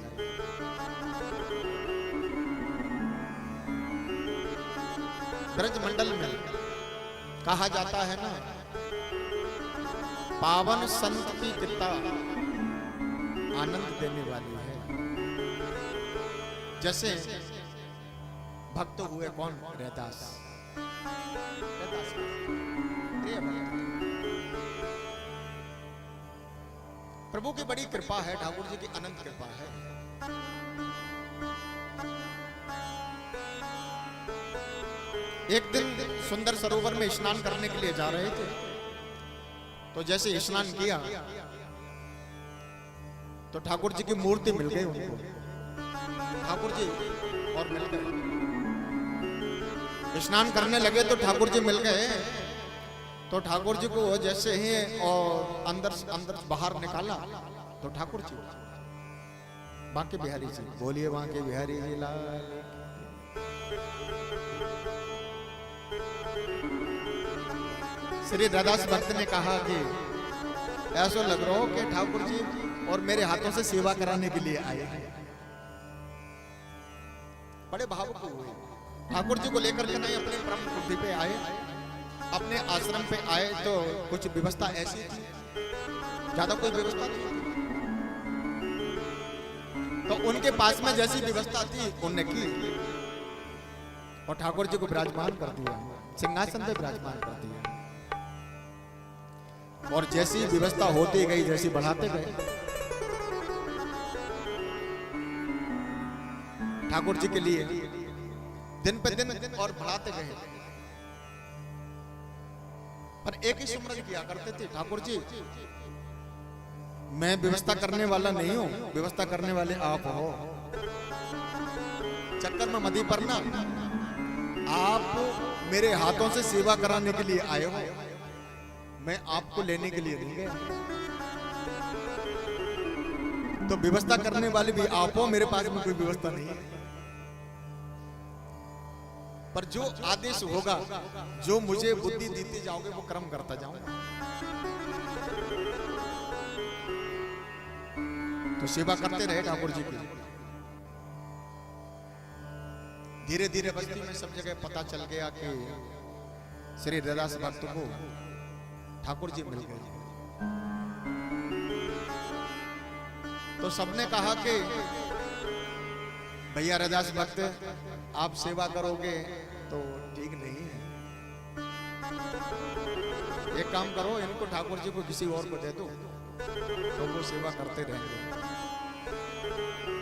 ब्रज मंडल में कहा जाता है ना, पावन संत की कृपा आनंद देने वाली है। जैसे भक्त हुए कौन? रैदास। प्रभु की बड़ी कृपा है, ठाकुर जी की अनंत कृपा है। एक दिन सुंदर सरोवर में स्नान करने के लिए जा रहे थे, तो जैसे स्नान किया तो ठाकुर जी की मूर्ति मिल गई उनको। ठाकुर जी और मिल गए, स्नान करने लगे तो ठाकुर जी मिल गए। तो ठाकुर जी को जैसे ही और अंदर बाहर निकाला तो ठाकुर जी, बांके बिहारी जी, बोलिए बांके बिहारी जी लाल। श्री रैदास भक्त ने कहा कि ऐसा लग रहा हो कि ठाकुर जी और मेरे हाथों से सेवा कराने के लिए आए हैं। बड़े भावुक हुए, ठाकुर जी को लेकर के नहीं अपने परम बुद्धि पे आए, अपने आश्रम पे आए। तो कुछ व्यवस्था ऐसी थी, ज्यादा कोई व्यवस्था नहीं, तो उनके पास में जैसी व्यवस्था थी उनने की और ठाकुर जी को विराजमान कर दिया, सिंहासन पे विराजमान कर दिया। और जैसी व्यवस्था होती गई, जैसी बढ़ाते गए, ठाकुर जी के लिए दिन पे दिन और बढ़ाते गए, पर एक ही सुमरन किया करते थे, ठाकुर जी मैं व्यवस्था करने वाला नहीं हूं, व्यवस्था करने वाले आप हो। चक्कर में मदी पड़ना, आप मेरे हाथों से सेवा कराने के लिए आए हो, मैं आपको लेने के लिए नहीं गया। तो व्यवस्था करने वाले भी आप हो, मेरे पास में कोई व्यवस्था नहीं है। पर जो आदेश होगा, जो मुझे बुद्धि देते जाओगे वो कर्म करता जाऊंगा। तो सेवा करते रहे ठाकुर जी की। धीरे धीरे बस्ती में सब जगह पता चल गया कि श्री रैदास भक्त को ठाकुर जी मिल गए। तो सबने कहा कि भैया रैदास भक्त आप सेवा करोगे तो ठीक नहीं है, एक काम करो, इनको ठाकुर जी को किसी और को दे दो तो वो सेवा करते रहेंगे।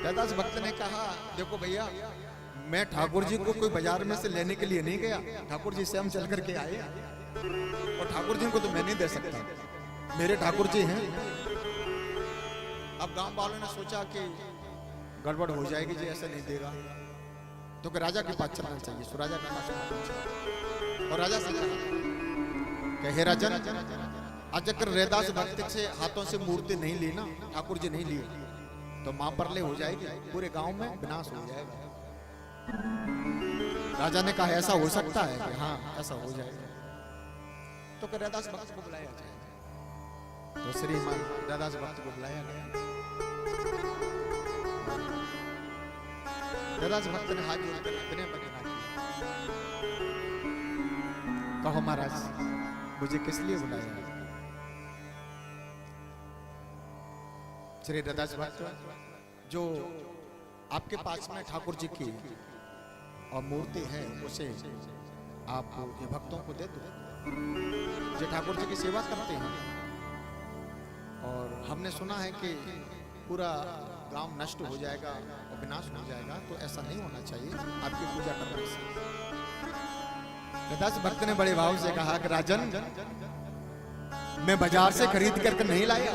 रैदास भक्त ने कहा देखो भैया, मैं ठाकुर जी को कोई बाजार में से लेने के लिए नहीं गया, ठाकुर जी से हम चल करके आए, और ठाकुर जी को तो मैं नहीं दे सकता, मेरे ठाकुर जी हैं। अब गांव वालों ने सोचा कि गड़बड़ हो जाएगी जी, ऐसा नहीं देगा, तो कि राजा के पास चलना चाहिए। सो राजा के पास चलना, और राजा से कहा हे राजन, आज अगर रैदास भक्त से हाथों से मूर्ति नहीं ली ना, ठाकुर जी नहीं लिए, तो मां परले हो जाएगी, पूरे गांव में विनाश हो जाएगा। राजा ने कहा ऐसा हो सकता है कि हाँ ऐसा हो जाएगा, तो कि रैदास भक्त को बुलाया जाए। तो श्रीमान रैदास भक्त को बुलाया गया। रैदास भक्त ने हाथ जोड़कर इतने बजना किया, कहो महाराज मुझे किस लिए बुलाया? श्री रैदास भक्त जो आपके पास में ठाकुर जी की और मूर्ति है, उसे आप ये भक्तों को दे दो, जो ठाकुर जी की सेवा करते हैं। और हमने सुना है कि पूरा गांव नष्ट हो जाएगा और विनाश हो जाएगा, तो ऐसा नहीं होना चाहिए आपकी पूजा करने से। रैदास भक्त ने बड़े भाव से कहा कि राजन, मैं बाजार से खरीद करके नहीं लाया,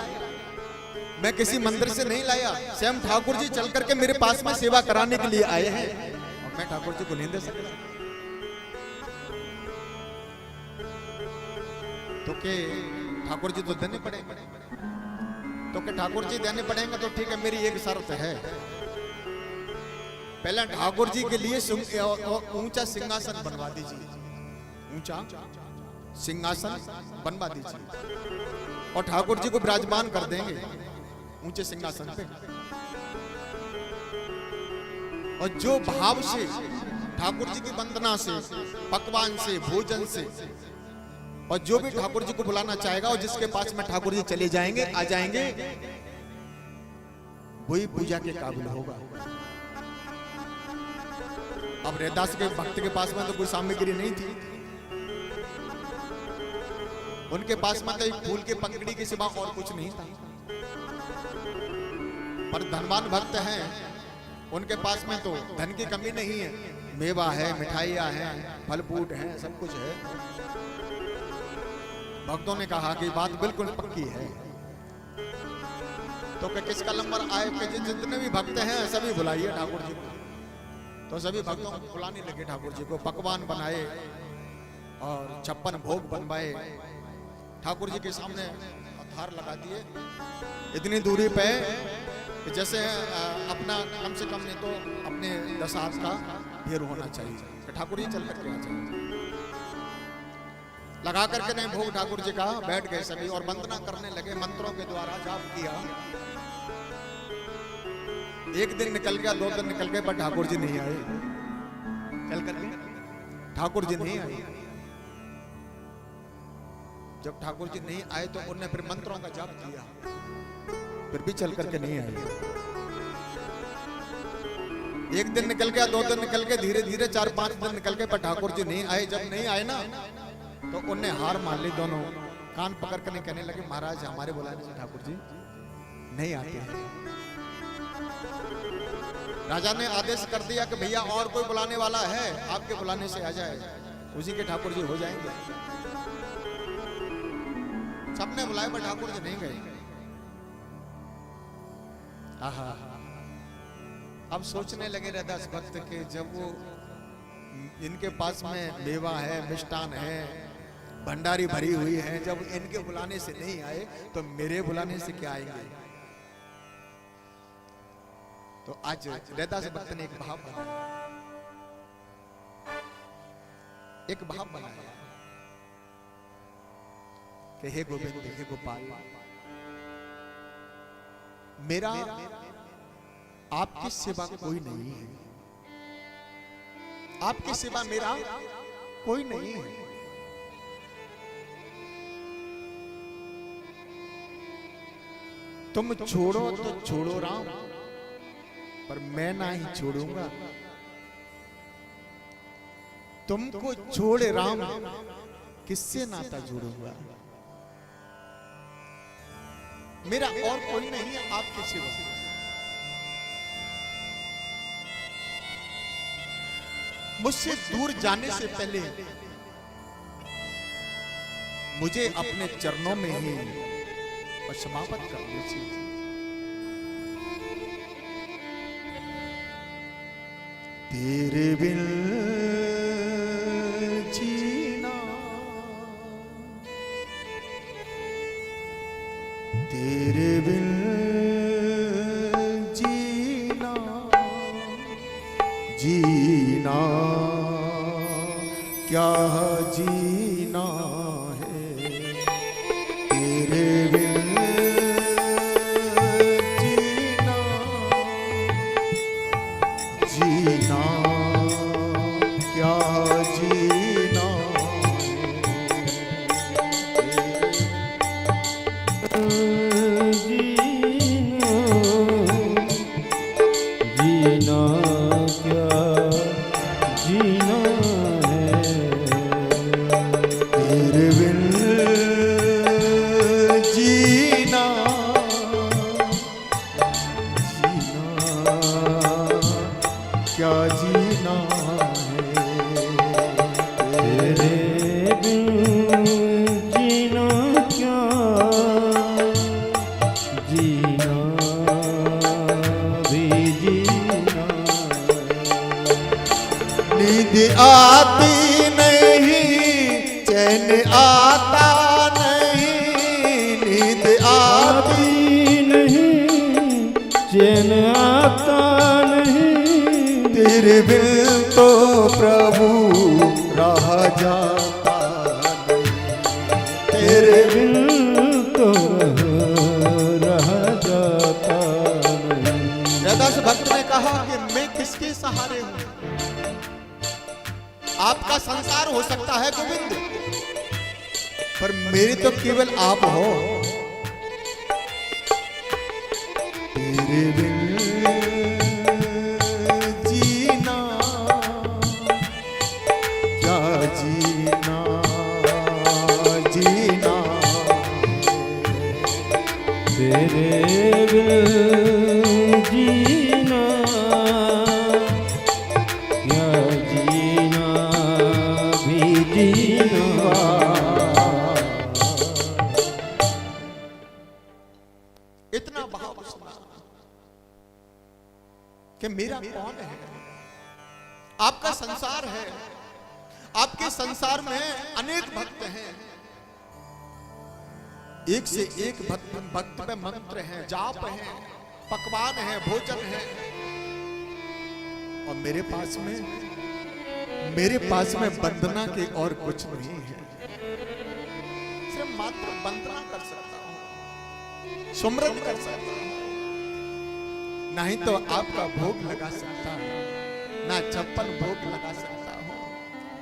मैं किसी मंदिर से नहीं लाया, स्वयं ठाकुर जी चल करके मेरे पास में सेवा कराने के लिए आए हैं, और मैं ठाकुर जी को नहीं दे सकता। तो के ठाकुर जी तो देने पड़ेंगे, तो के ठाकुर जी देने पड़ेंगे, तो ठीक है, मेरी एक शर्त है, पहले ठाकुर जी के लिए ऊंचा सिंहासन बनवा दीजिए, ऊंचा सिंहासन बनवा दीजिए, और ठाकुर जी को विराजमान कर देंगे ऊंचे सिंहासन पे। और जो भाव से ठाकुर जी की वंदना से, पकवान से, भोजन से, और जो भी ठाकुर जी को बुलाना चाहेगा और जिसके पास में ठाकुर जी चले जाएंगे, आ जाएंगे, वही पूजा के काबिल होगा। अब रैदास के भक्त के पास में तो कोई सामग्री नहीं थी, उनके पास में तो एक फूल के पंखड़ी के सिवा और कुछ नहीं था। पर धनवान भक्त हैं, उनके पास में तो धन की कमी नहीं है, मेवा है, मिठाइयां हैं, फल फूट हैं, सब कुछ है। भक्तों ने कहा कि बात बिल्कुल पक्की है, तो कि किसका नंबर आए कि जितने भी भक्त हैं सभी बुलाइए ठाकुर जी को। तो सभी भक्तों को बुलाने लगे ठाकुर जी को, पकवान बनाए और 56 भोग बनवाए, ठाकुर जी के सामने थार लगा दिए, इतनी दूरी पे कि जैसे अपना कम से कम नहीं तो अपने 10 हाथ का ढेर होना चाहिए, कि ठाकुर जी चल करके आ जाए। लगा करके नहीं भोग ठाकुर जी का, बैठ गए सभी और वंदना करने लगे, मंत्रों के द्वारा जाप किया। एक दिन निकल गया, 2 दिन निकल गए, पर ठाकुर जी नहीं आए, चल करके ठाकुर जी नहीं आए। जब ठाकुर जी नहीं आए तो उन्होंने फिर मंत्रों का जाप किया, फिर भी चल करके नहीं आए। एक दिन निकल गया, 2 दिन निकल गए, धीरे धीरे 4-5 दिन निकल गए, पर ठाकुर जी नहीं आए। जब नहीं आए ना, तो उन्हें हार मान ली, दोनों कान पकड़ कर कहने लगे, महाराज हमारे बुलाने से ठाकुर जी नहीं आते हैं। राजा ने आदेश कर दिया कि भैया और कोई बुलाने वाला है, आपके बुलाने से आ जाए, उसी के ठाकुर जी हो जाएंगे। सबने बुलाए पर ठाकुर जी नहीं गए। आहा, अब सोचने लगे रैदास भक्त के जब वो इनके पास में मेवा है, मिष्टान है, भंडारी भरी हुई है, जब इनके बुलाने से नहीं आए तो मेरे बुलाने से क्या आएंगे। तो आज रैदास भक्त ने एक भाव बनाया, एक भाव बनाया कि हे गोविंद, हे गोपाल, मेरा आपकी सिवा कोई नहीं है, आपकी सिवा मेरा कोई नहीं है। तुम छोड़ो तो छोड़ो राम, पर मैं ना ही छोड़ूंगा। तुमको छोड़े राम, किससे नाता जोड़ूंगा। मेरा और कोई नहीं है आपके सिवा। मुझसे दूर जाने से पहले मुझे अपने चरणों में ही समापन कर लीजिए। तेरे बिन जीना, तेरे बिन जीना, जीना क्या जीना है, तेरे बिन जीना, जीना क्या जीना जीना क्या जीना है, तेरे बिन जीना, जीना क्या जीना है, तेरे बिन जीना क्या जीना भी जीना। नींद आती नहीं, चैन आता नहीं, नींद आती नहीं, चैन आता नहीं, तेरे बिन तो प्रभु रहा जाता नहीं, तेरे बिन बिन तो रह जाता नहीं। रैदास भक्त ने कहा कि मैं किसके सहारे हूं। आपका संसार हो सकता है गोविंद, पर मेरे तो केवल आप हो। तेरे बिन जीना क्या जीना, जीना तेरे बिन जीना क्या जीना भी जीना। इतना भाव सुना कि मेरा कौन है, आपका संसार है, आपके संसार में अनेक भक्त हैं, एक से एक भक्त में मंत्र हैं, जाप हैं, पकवान हैं, भोजन है, और मेरे पास में वंदना के और कुछ नहीं है। सिर्फ मात्र वंदना कर सकता हूं, सुमरन कर सकता हूं, नहीं तो आपका भोग लगा सकता हूं, ना छप्पन भोग लगा सकता हूं,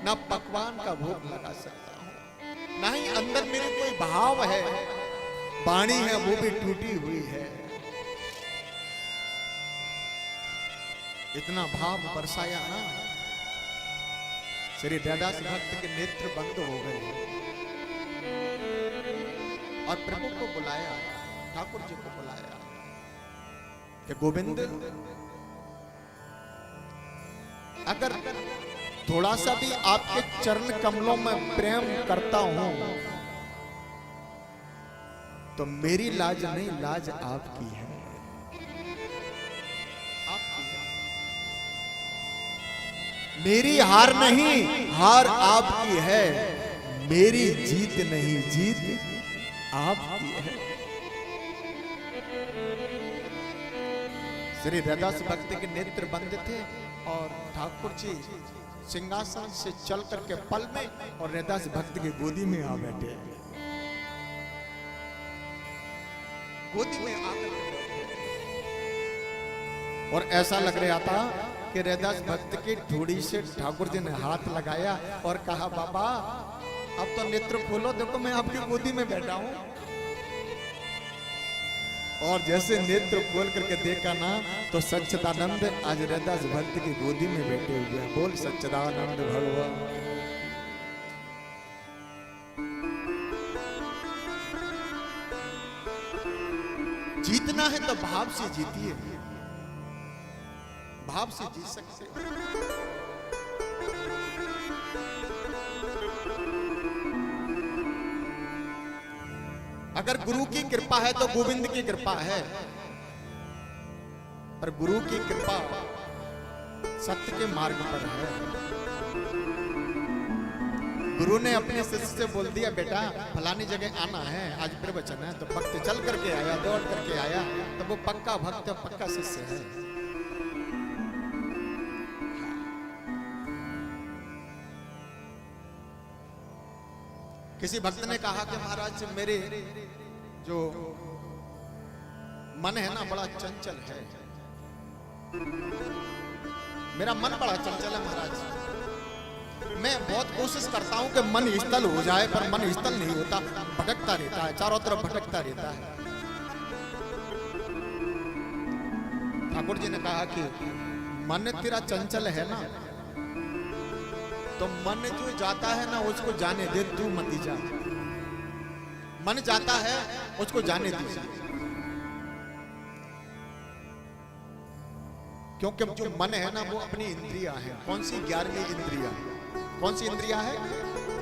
ना पकवान का भोग लगा सकता हूं, ना ही अंदर मेरे कोई भाव है, वाणी है वो भी टूटी हुई है। इतना भाव बरसाया ना, श्री रैदास भक्त के नेत्र बंद हो गए और प्रभु को बुलाया, ठाकुर जी को बुलाया कि गोविंद अगर थोड़ा सा भी आपके चरण कमलों में प्रेम करता हूं तो मेरी लाज नहीं, लाज आपकी है, आपकी है। मेरी हार नहीं, हार आपकी है, मेरी जीत नहीं, जीत आपकी है। श्री रैदास भक्त के नेत्र बंद थे और ठाकुर जी सिंहासन से चल करके पल में और रैदास भक्त की गोदी में आ बैठे, गोदी में आकर और ऐसा लग रहा था कि रैदास भक्त की ठोड़ी से ठाकुर जी ने हाथ लगाया और कहा, बाबा अब तो नेत्र खोलो, देखो मैं आपकी गोदी में बैठा हूं। और जैसे नेत्र खोल करके देखा ना तो सच्चिदानंद आज रैदास भक्त की गोदी में बैठे हुए हैं। बोल सच्चिदानंद भगवान। जीतना है तो भाव से जीतिए, भाव से जीत सकते हो। अगर गुरु की कृपा है तो गोविंद की कृपा है, पर गुरु की कृपा सत्य के मार्ग पर है। गुरु ने अपने शिष्य से बोल दिया, बेटा फलानी जगह आना है, आज प्रवचन है, तो भक्त चल करके आया, दौड़ करके आया, तो वो पक्का भक्त, पक्का शिष्य है। किसी भक्त ने कहा कि महाराज मेरे जो मन है ना बड़ा चंचल है, मेरा मन बड़ा चंचल है महाराज। मैं बहुत कोशिश करता हूं कि मन स्थल हो जाए, पर मन स्थल नहीं होता, भटकता रहता है, चारों तरफ भटकता रहता है। ठाकुर जी ने कहा कि मन तेरा चंचल है ना, तो मन जो जाता है ना उसको जाने दे, तू मत जा। मन जाता है उसको जाने दीजिए, क्योंकि जो मन है ना वो अपनी इंद्रिया है। कौन सी? 11वीं इंद्रिया। कौन सी इंद्रिया है?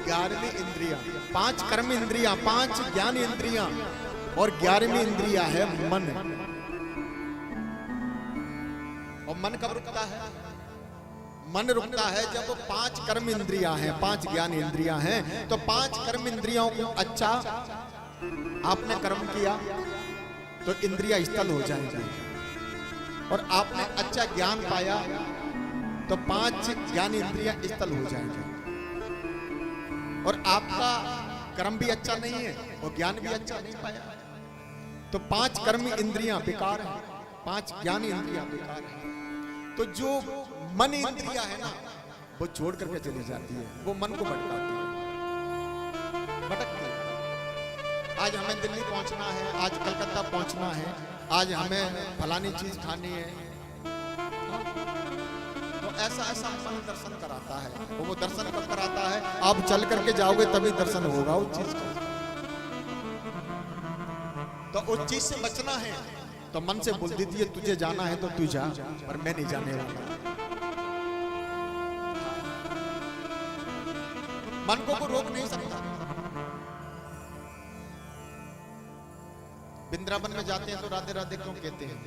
11वीं इंद्रिया। 5 कर्म इंद्रिया, 5 ज्ञान इंद्रिया और 11वीं इंद्रिया है मन। और मन कब रुकता है? मन रुकता है जब 5 कर्म इंद्रियां हैं, 5 ज्ञान इंद्रियां हैं। तो 5 कर्म इंद्रियों को अच्छा आपने कर्म किया तो इंद्रियां स्थल हो जाएंगी, और आपने अच्छा ज्ञान पाया तो 5 ज्ञान इंद्रियां स्थल हो जाएंगी। और आपका कर्म भी अच्छा नहीं है और ज्ञान भी अच्छा नहीं पाया, तो 5 कर्म इंद्रियां बेकार हैं, 5 ज्ञान इंद्रियां बेकार हैं। तो जो मन इंद्रिया है ना वो छोड़ करके चली जाती है, वो मन को भटकाती है, भटकती है। आज हमें दिल्ली पहुंचना है, आज कलकत्ता पहुंचना है, आज हमें फलानी चीज खानी है, तो ऐसा ऐसा मन दर्शन कराता है। वो दर्शन कब कराता है? आप चल करके जाओगे तभी दर्शन होगा उस चीज का। तो उस चीज से बचना है तो मन से बोल देती है, तुझे जाना है तो तू जा, पर मैं नहीं जाने वाला। मन को रोक नहीं सकता। वृंदावन में जाते हैं तो राधे राधे क्यों कहते हैं?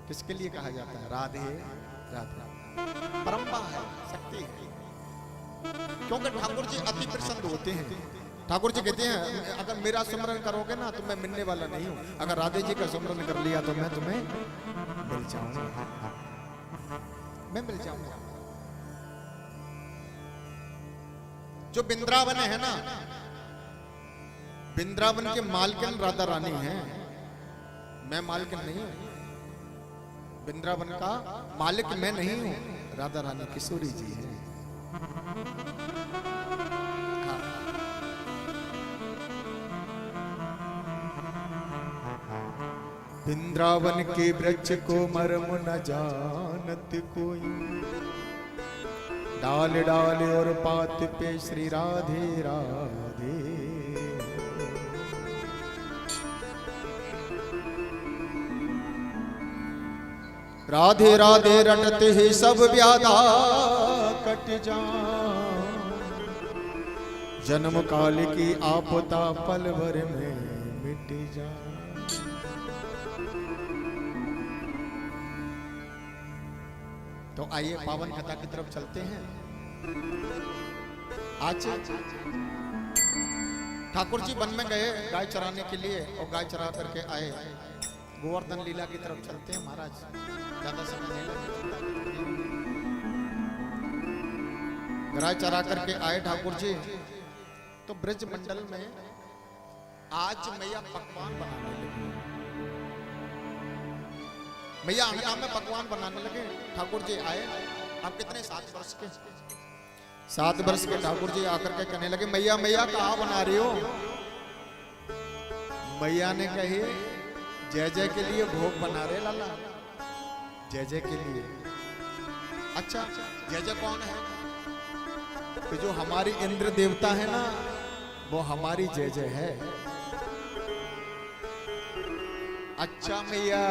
किसके लिए कहा जाता है राधे राधे? परंपरा है, शक्ति है। क्योंकि ठाकुर जी अति प्रसन्न होते हैं। ठाकुर जी कहते हैं, अगर मेरा सुमरन करोगे ना तो मैं मिलने वाला नहीं हूं, अगर राधे जी का सुमरन कर लिया तो मैं तुम्हें मिल जाऊंगा, मैं मिल जाऊंगा। जो वृंदावन है ना, वृंदावन के मालकिन राधा रानी हैं, मैं मालकिन नहीं हूं। वृंदावन का मालिक मैं नहीं हूं, राधा रानी किशोरी जी है। वृंदावन के वृक्ष को मर्म न जानत कोई, डाल डाल और पात पे श्री राधे राधे। राधे राधे रटते ही सब व्याधा कट जा, जन्म काल की आपदा पल भर में मिट जा। तो आइए पावन कथा की तरफ चलते हैं। आज ठाकुर जी वन में गए गाय चराने के लिए और गाय चरा करके आए। गोवर्धन लीला की तरफ चलते हैं महाराज, ज्यादा समय नहीं लगेगा। गाय चरा करके आए ठाकुर जी, तो ब्रज मंडल में आज मैया पकवान बनाने लगी। मैया अंगना में पकवान बनाने लगे। ठाकुर जी आए, आप कितने 7 वर्ष के? 7 वर्ष के ठाकुर जी आकर के कहने लगे, मैया मैया कहाँ बना रही हो? मैया ने कही, जय जय के लिए भोग बना रहे लाला, जय जय के लिए। अच्छा, जय जय कौन है? तो जो हमारी इंद्र देवता है ना, वो हमारी जय जय है। अच्छा मैया,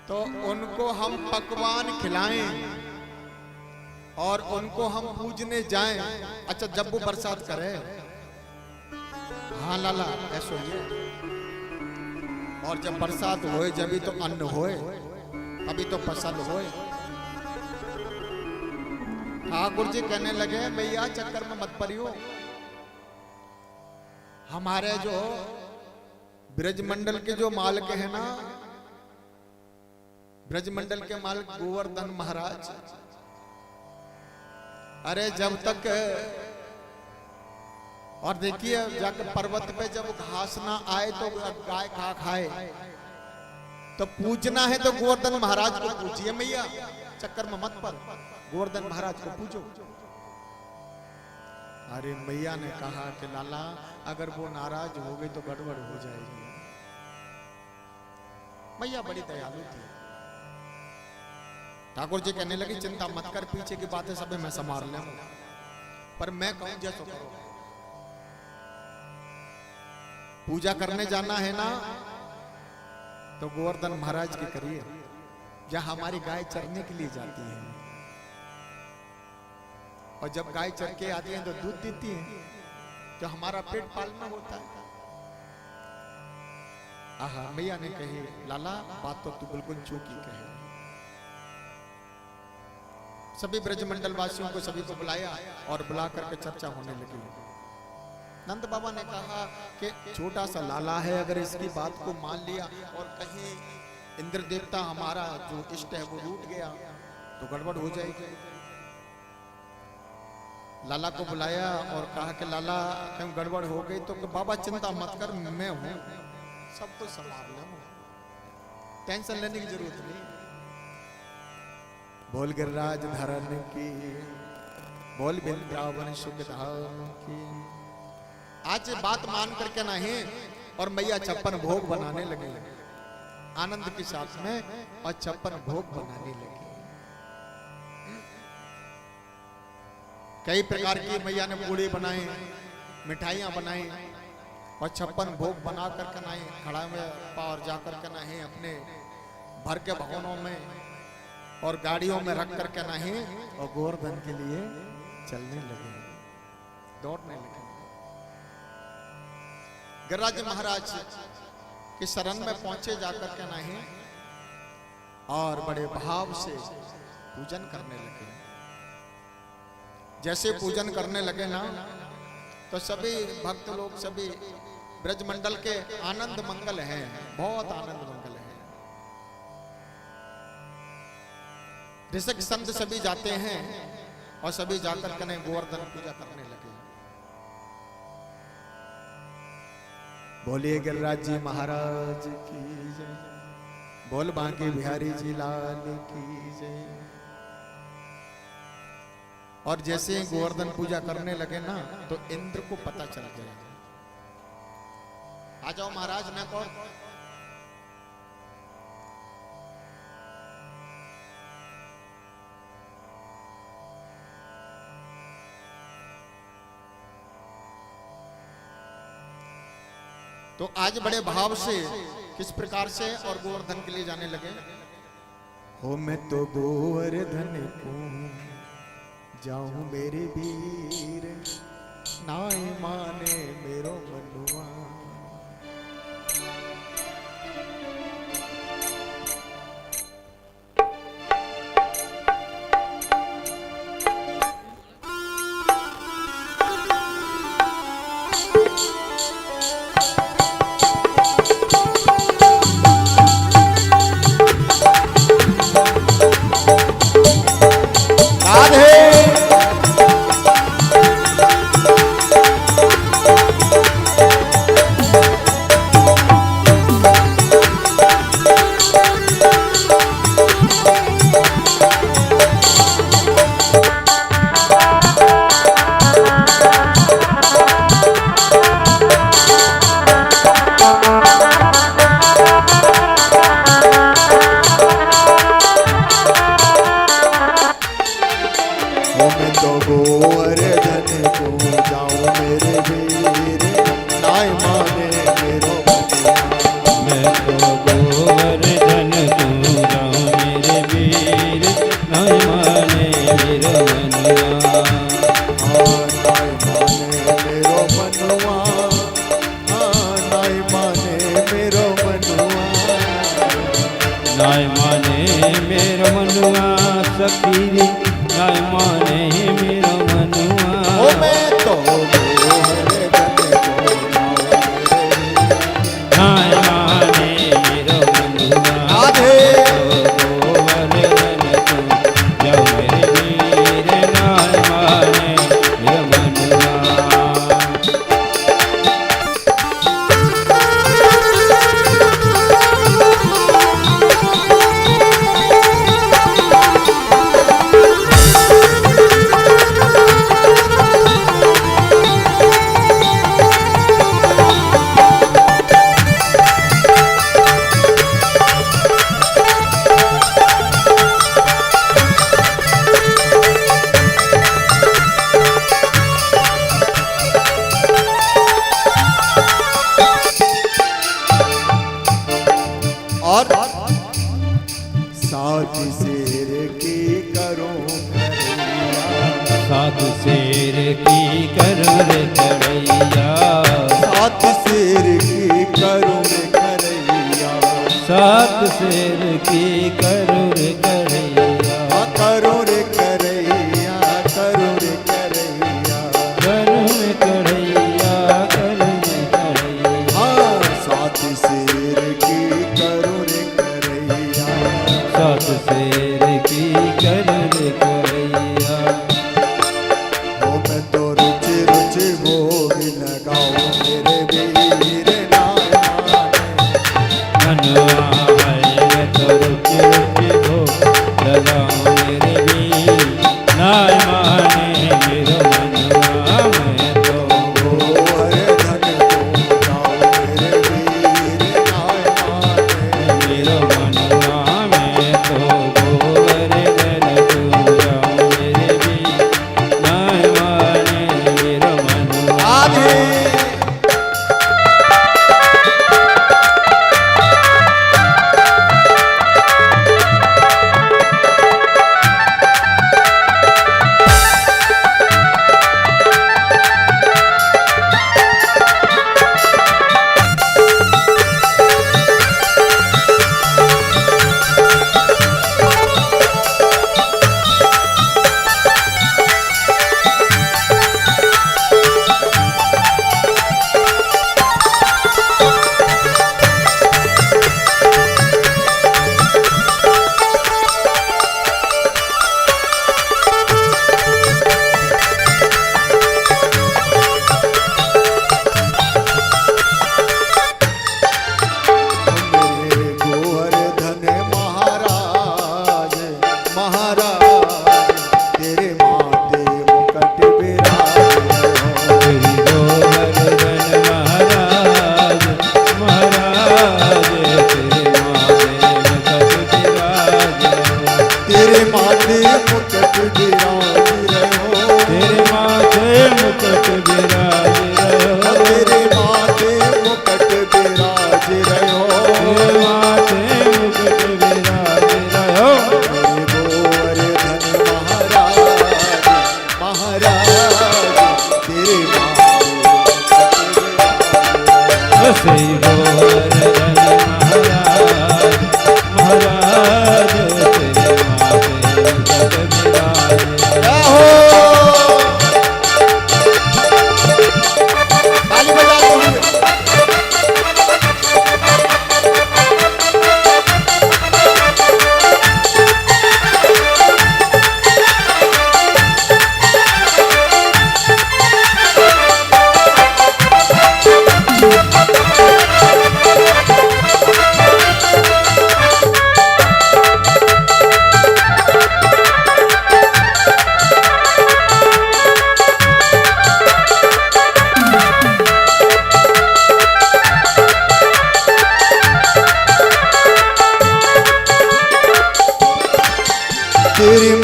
तो उनको हम पकवान खिलाएं और उनको हम पूजने जाएं। अच्छा, जब वो बरसात करे, हाँ लाला ऐसा ही। और जब बरसात होए, जब भी तो अन्न होए, तभी तो फसल होए। ठाकुर जी कहने लगे, भैया चक्कर में मत पड़ियो। हमारे जो ब्रजमंडल के जो मालिक है ना, ब्रजमंडल के मालिक गोवर्धन महाराज, अरे जब तक, और देखिए जाकर पर्वत पे जब घास ना आए तो गाय खा खाए, तो पूजना है तो गोवर्धन महाराज को पूजिए मैया, चक्कर में मत पड़, गोवर्धन महाराज को पूजो। अरे मैया ने कहा कि लाला अगर वो नाराज हो गई तो गड़बड़ हो जाएगी। मैया बड़ी दयालु थी। ठाकुर जी कहने लगी, चिंता मत कर, पीछे की बातें सब मैं संभाल लूंगा, पर मैं कहूं जैसो करो। पूजा करने जाना है ना, तो गोवर्धन महाराज की करिए, जहां हमारी गाय चरने के लिए जाती है। और जब गाय चर के आती है तो दूध देती है, जो हमारा पेट पालना होता है। आहा, मैया ने कही, लाला बात तो तू बिल्कुल चूकी कहे। सभी ब्रजमंडल वासियों को सभी को बुलाया और बुला करके चर्चा होने लगी। नंद बाबा ने कहा कि छोटा सा लाला है, अगर इसकी बात को मान लिया और कहीं इंद्र देवता हमारा जो इष्ट है वो रूठ गया तो गड़बड़ हो जाएगी। लाला को बुलाया और कहा कि लाला कहीं गड़बड़ हो गई तो बाबा चिंता मत कर, मैं हूं, सब कुछ संभाल लूंगा, टेंशन लेने की जरूरत नहीं। बोल गिरिराज धरन की, बोल वृंदावन सुख धाम की। आज बात मान करके नहीं, और मैया 56 भोग बनाने लगे आनंद के साथ में, और 56 भोग बनाने लगे। कई प्रकार की मैया ने पूड़ी बनाए, मिठाइयां बनाई, और 56 भोग बना करके नहीं खड़ा में पावर जा करके नहीं अपने भर के भवनों में और गाड़ियों में रख करके नहीं, और गोवर्धन के लिए चलने लगे, दौड़ने लगे। गिरिराज महाराज के शरण में पहुंचे जाकर के नहीं, और बड़े भाव से पूजन करने लगे। जैसे पूजन करने लगे ना, तो सभी भक्त लोग, सभी ब्रजमंडल के आनंद मंगल है, बहुत आनंद मंगल है। ऋषिक संत सभी जाते हैं और सभी जाकर के गोवर्धन पूजा करने लगे। बोलिए गिरिराज जी महाराज की जय, बोल बांके बिहारी जी लाल की जय। और जैसे ही गोवर्धन पूजा करने लगे ना, तो इंद्र को पता चल गया। आ जाओ महाराज, मैं कौन? तो आज बड़े भाव से किस प्रकार से और गोवर्धन के लिए जाने लगे। हो मैं तो गोवर्धन को जाऊं मेरे वीर, नाई माने मेरो मनुआ। नाय माने मेरो मनुआ सखी, नाय माने मेरो मनुआ। ओ मैं तो गोवर्धन को नाय माने मेरो मनुआ। राधे गोवर्धन को जाओ मेरे वीर, नाय माने मेरो मनुआ। और सात शेर की करो सात शेर की करो रे करैया, सात शेर की करो रे करैया, सात शेर की करो रे करैया। करो रे करैया, करो रे करैया, करो रे करैया, करो रे करैया। हाँ सात शेर की करो रे करैया, सात शेर की करो रे करैया। ओ मैं तो रुचि रुचि भोग लगाऊं मेरे वीर, नाय माने मनुआ है मैं तो रुचि रुचि भोग लगाऊं मेरे वीर, नाय माने मेरो मनुआ। मैं तो गोवर्धन को जाऊं मेरे वीर, नाय माने मेरो मनुआ। मैं तो गोवर्धन को जाऊं मेरे वीर, नाय माने मेरो मनुआ। राधे तेरे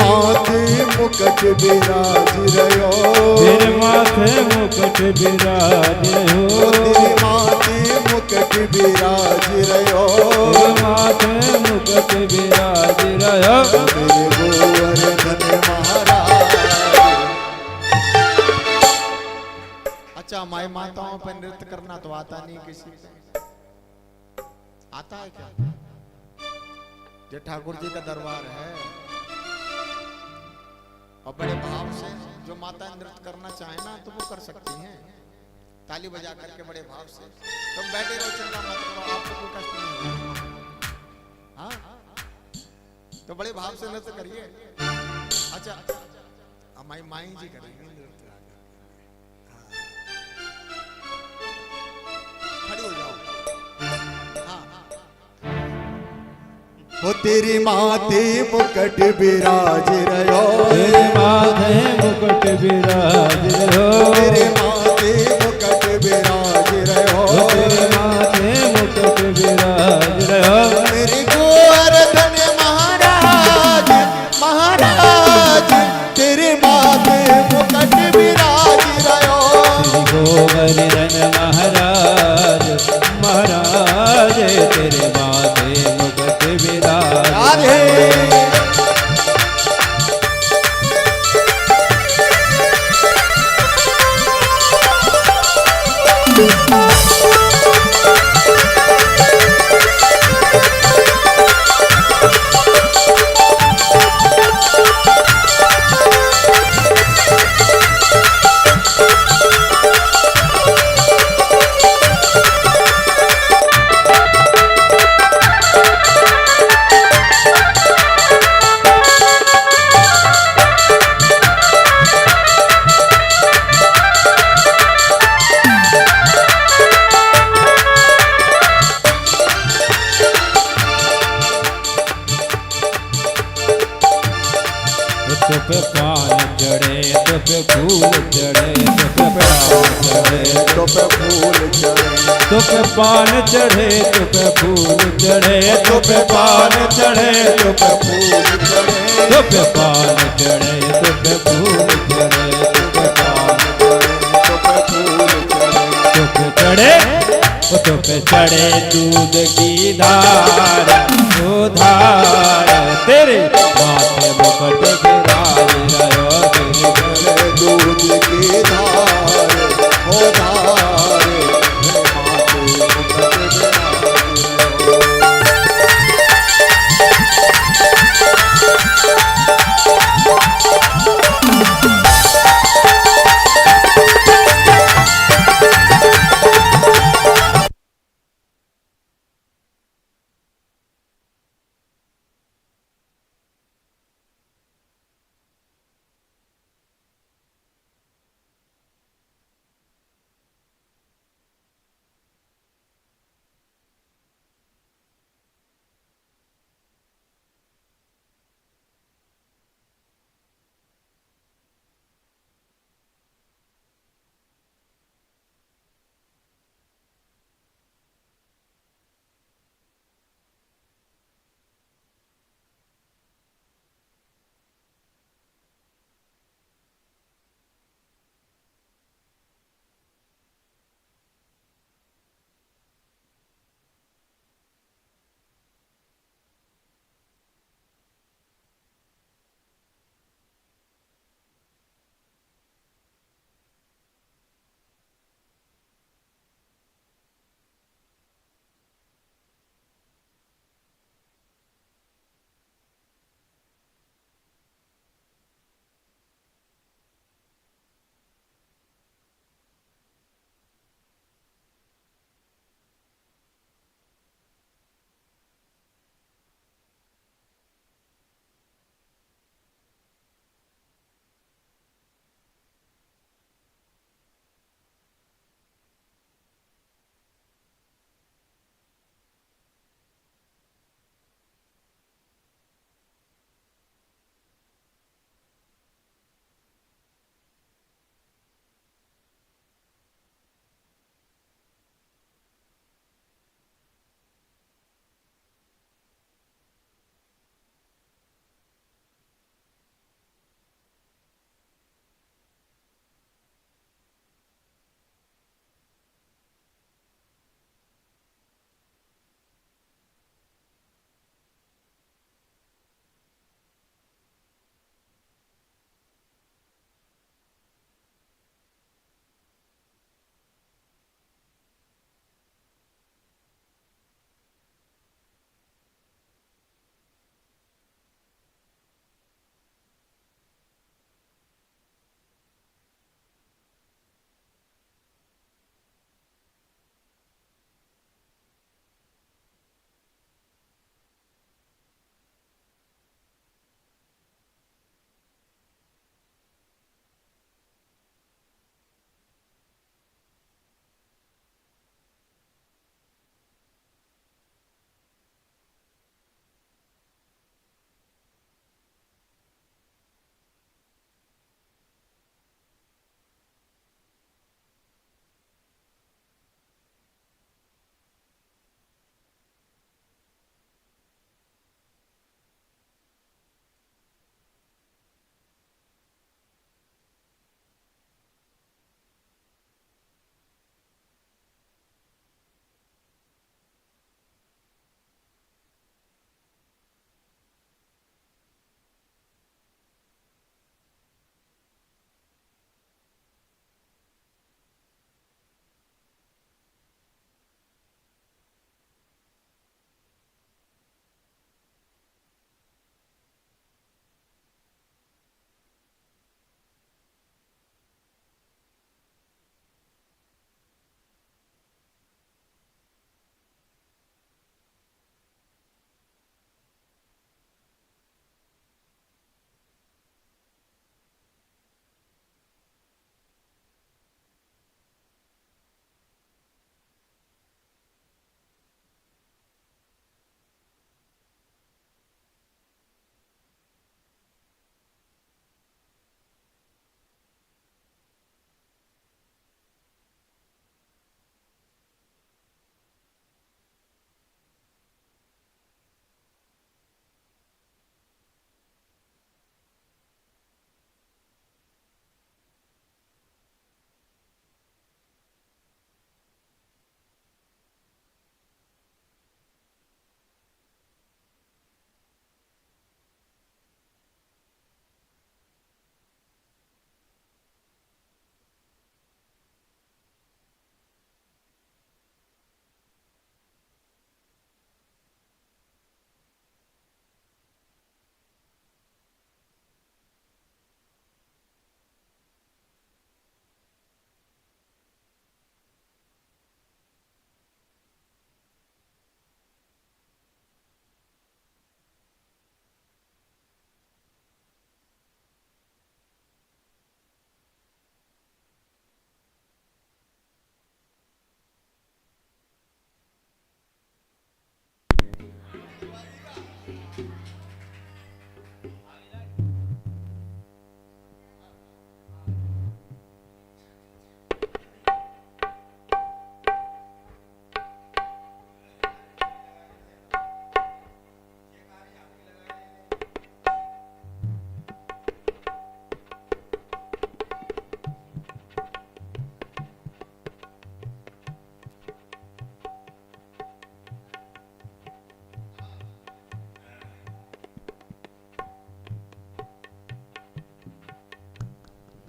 माथे मुकुट विराज रहो, तेरे माथे मुकुट विराज रहो, तेरे माथे मुकुट विराज रहो, तेरे माथे मुकुट विराज रहो, मेरे गोवर्धन महाराज। अच्छा, माई माताओं पर नृत्य करना तो आता नहीं किसी को, आता है क्या? जो ठाकुर जी का दरबार है और बड़े भाव से जो माता नृत्य करना चाहे ना तो वो कर सकती हैं, ताली बजा करके बड़े भाव से। तुम बैठे रहो, चिंता मत करो, आपको कोई कष्ट नहीं होगा। हाँ, तो बड़े भाव से नृत्य करिए। अच्छा, हमारी माई जी करेंगे नृत्य। हाँ, खड़ी हो जाओ। वो तेरी माथे मुकुट विराज रहो, तेरे माथे मुकुट विराज रहो, तेरे माथे मुकुट विराज रहो, तेरे माथे मुकुट विराज रहो, मेरे गोवर्धन महाराज, महाराज तेरे माथे मुकुट विराज रहो, श्री गोवर्धन महाराज, महाराज तेरे माथे मुकुट विराज। राधे। तुप पान चढ़े, तुप फूल चढ़े, तुप पान चढ़े, तुप फूल चढ़े, तुप पान चढ़े, तुप फूल चढ़े, तुप पान चढ़े, तुप फूल चढ़े, तुप पान चढ़े, तुप फूल चढ़े, तुप पान तुप फूल चढ़े, तुप चढ़े, तुप चढ़े दूध की धार, वो धार तेरे माथे मुकुट विराज रहो, तेरे चढ़े दूध की धार, हो धार मेरे माथे मुकुट विराज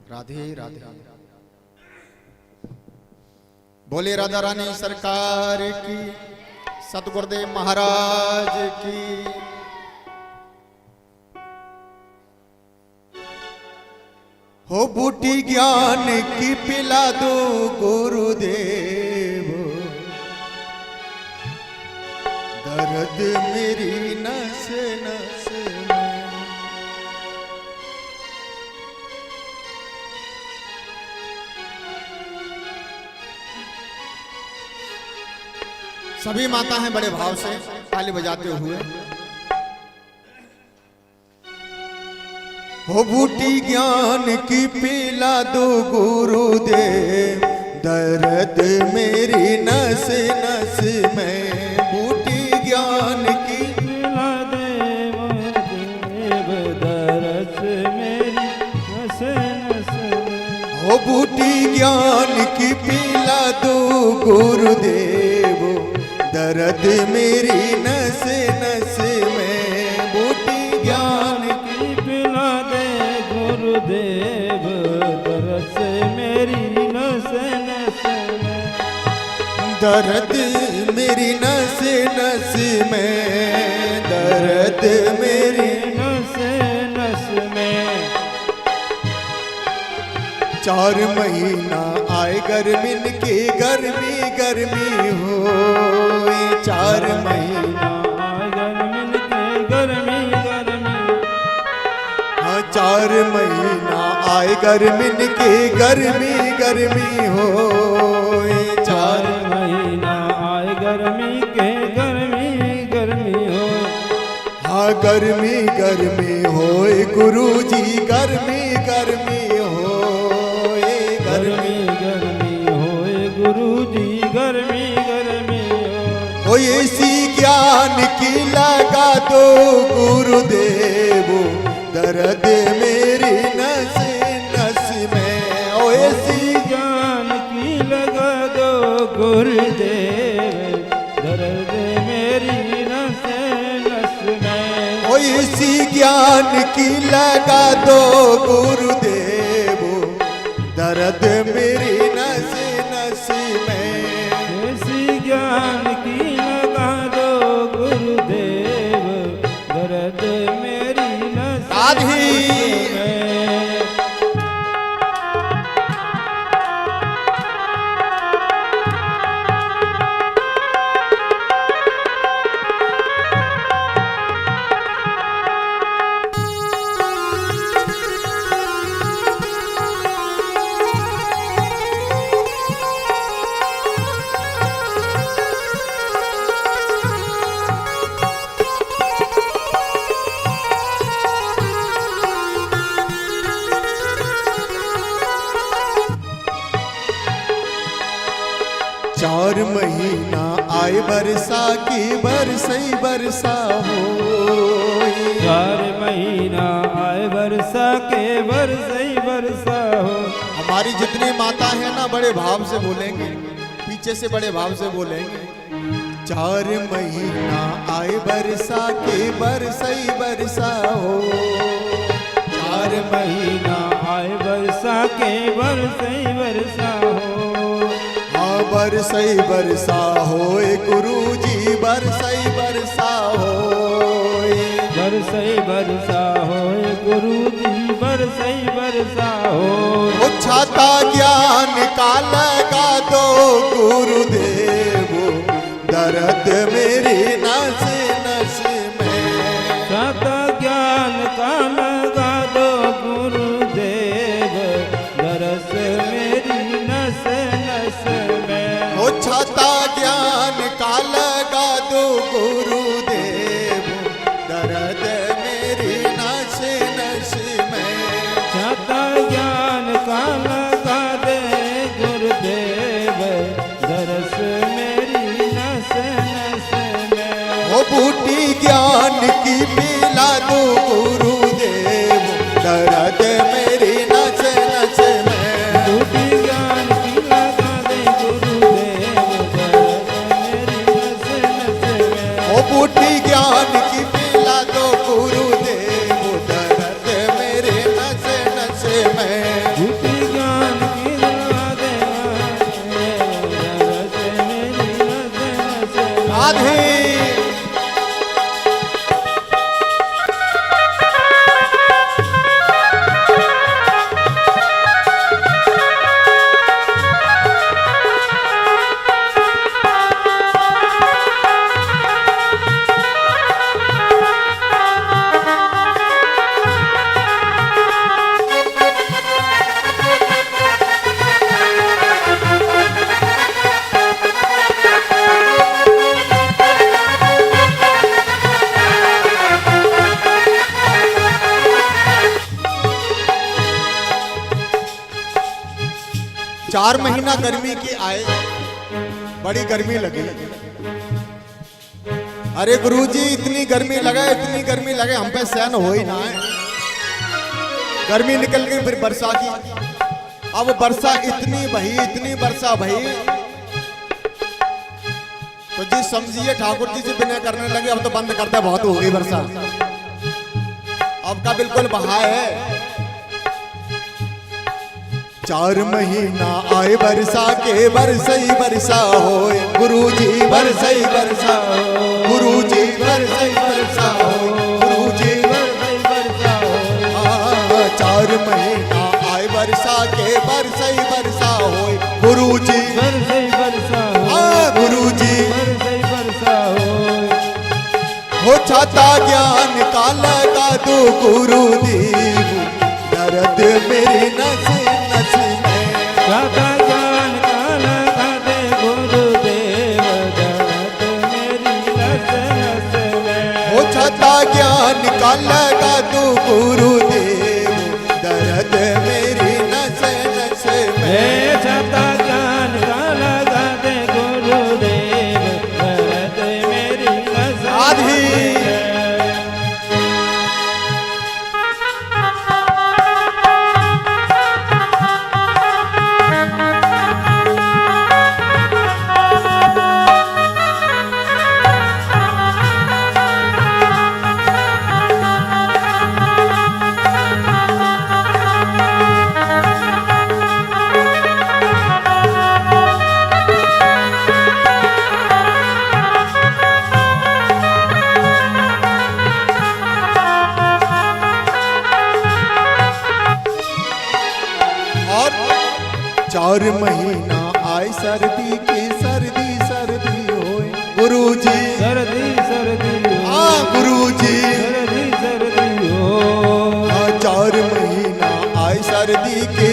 राधे राधे। बोले राधा रानी सरकार की, सतगुरुदेव महाराज की। हो बूटी ज्ञान की पिला दो गुरुदेव, दर्द मेरी नस नस में। सभी माता हैं बड़े भाव से ताली बजाते हुए। हो बूटी ज्ञान की पिला दो गुरुदेव, दर्द मेरी नस नस में। बूटी ज्ञान की पिला दे देव, दर्द मेरी नस नस में। हो बूटी ज्ञान की पिला दो गुरुदेव, दर्द मेरी नस नस में। बूटी ज्ञान की पिला दे गुरुदेव, दर्द मेरी नस नस में। दर्द मेरी नस नस में, दर्द मेरी नस नस में। 4 महीना आए गर्मिन की गर्मी गर्मी हो। 4 महीना गर्मिन के गर्मी गर्मी। हाँ 4 महीना आए गर्मिन की गर्मी गर्मी हो। 4 महीना आए गर्मी के गर्मी गर्मी हो। हाँ गर्मी गर्मी होए गुरुजी, गर्मी गर्मी होए। गर्मी गर्मी होए गुरुजी, गर्मी गर्मी हो। ओ इसी ज्ञान की लगा दो गुरुदेव, दर्द मेरी नस नस में। ओ इसी ज्ञान की लगा दो गुरुदेव, दर्द मेरी नस नस में। ओ इसी ज्ञान की लगा दो गुरुदेव, दर्द मेरी नस नस में। ऐसी ज्ञान की लगा दो गुरुदेव, दर्द मेरी नस राधी। में। चार महीना आए बरसा की बरसई बरसा हो। 4 महीना आए वर्षा के बरसई वर्षा हो। हमारी जितनी माता है ना बड़े भाव से बोलेंगे, पीछे से बड़े भाव से बोलेंगे। 4 महीना आए बरसा के बरसई बरसा हो। 4 महीना आए वर्षा के बरसई वर्षा हो। हाँ बरसई बरसा होए गुरुजी, बरसई बरसा होए। बरसई वर्षा हो गुरुजी, बरसई वर्षा हो। ओ छाता ज्ञान का लगा दो गुरुदेव, दर्द मेरी नस नस में। छाता ज्ञान का लगा दो गुरुदेव, दरस मेरी नस नस में। ओ छाता ज्ञान का लगा दो गुरुदेव, दर्द मेरी नस नस में। छाता ज्ञान का लगा दे गुरुदेव, दरस मेरी नस नस में। ओ बूटी ज्ञान की पिला दो गुरुदेव, दर्द मेरी नस नस में। बूटी ज्ञान की लगा दे गुरुदेव, दरस मेरी नस नस में। ओ बूटी ज्ञान की पिला दो गुरुदेव, दर्द मेरे नस नस में। 4 महीना गर्मी की आए, बड़ी गर्मी लगी। अरे गुरुजी इतनी गर्मी लगे हम पे सहन हो ही ना है। गर्मी निकल गई, फिर वर्षा की। अब वर्षा इतनी वर्षा भई, तो जी समझिए ठाकुर जी से विनय करने लगे, अब तो बंद करते, बहुत हो गई वर्षा, अब का बिल्कुल बहा है। 4 महीना आए वर्षा के, बरसई वर्षा होए गुरुजी, बरसई वर्षा गुरुजी, बरसई वर्षा होए गुरुजी, बरसई वर्षा होए। 4 महीना आए वर्षा के, बरसई वर्षा होए गुरुजी, बरसई वर्षा गुरुजी, बरसई वर्षा हो छाता ज्ञान का लगा दो गुरुदेव, दर्द मेरी नस नस में। छाता ज्ञान का लगा दे गुरुदेव, दर्द मेरी नस नस में। हो छाता ज्ञान का लगा दो गुरुदेव, दर्द मेरी नस नस में। छाता ज्ञान का लगा दे गुरुदेव, दर्द मेरी नस आधी और 4 महीना आए सर्दी की, सर्दी सर्दी होए गुरुजी, सर्दी सर्दी गुरुजी, सर्दी सर्दी हो। 4 महीना आए सर्दी की,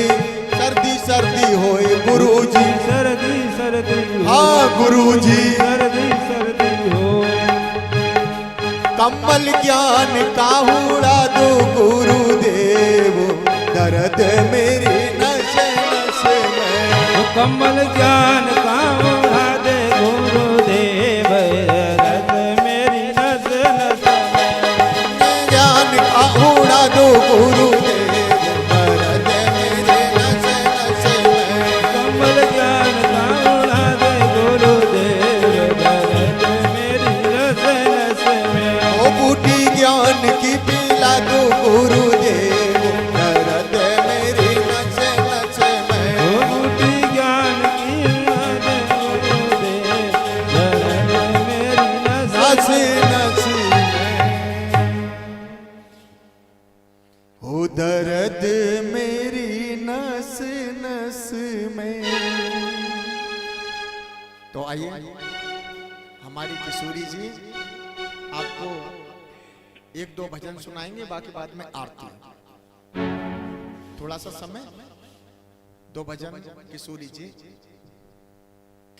सर्दी सर्दी होए गुरुजी, सर्दी सर्दी हो। गुरुजी, सर्दी सर्दी हो। कम्बल ज्ञान का उड़ा दो गुरुदेव, दर्द मेरी नस नस में। कम्बल ज्ञान का उड़ा दे गुरुदेव, दर्द मेरी नस नस में। ज्ञान का उड़ा दो गुरुदेव, दर्द मेरी नस नस में। कम्बल ज्ञान का उड़ा दे गुरुदेव, दर्द मेरी नस नस में। ओ बूटी ज्ञान की पिला दो गुरुदेव, दर्द मेरी नस नस में। ओ बूटी ज्ञान की उड़ा दे गुरुदेव, दर्द मेरी नस नस नस में। हो दर्द मेरी नस नस में। तो आइए हमारी किशोरी जी आपको 1-2 भजन सुनाएंगे, बाकी बाद में आरती। थोड़ा सा समय, 2 भजन किशोरी जी।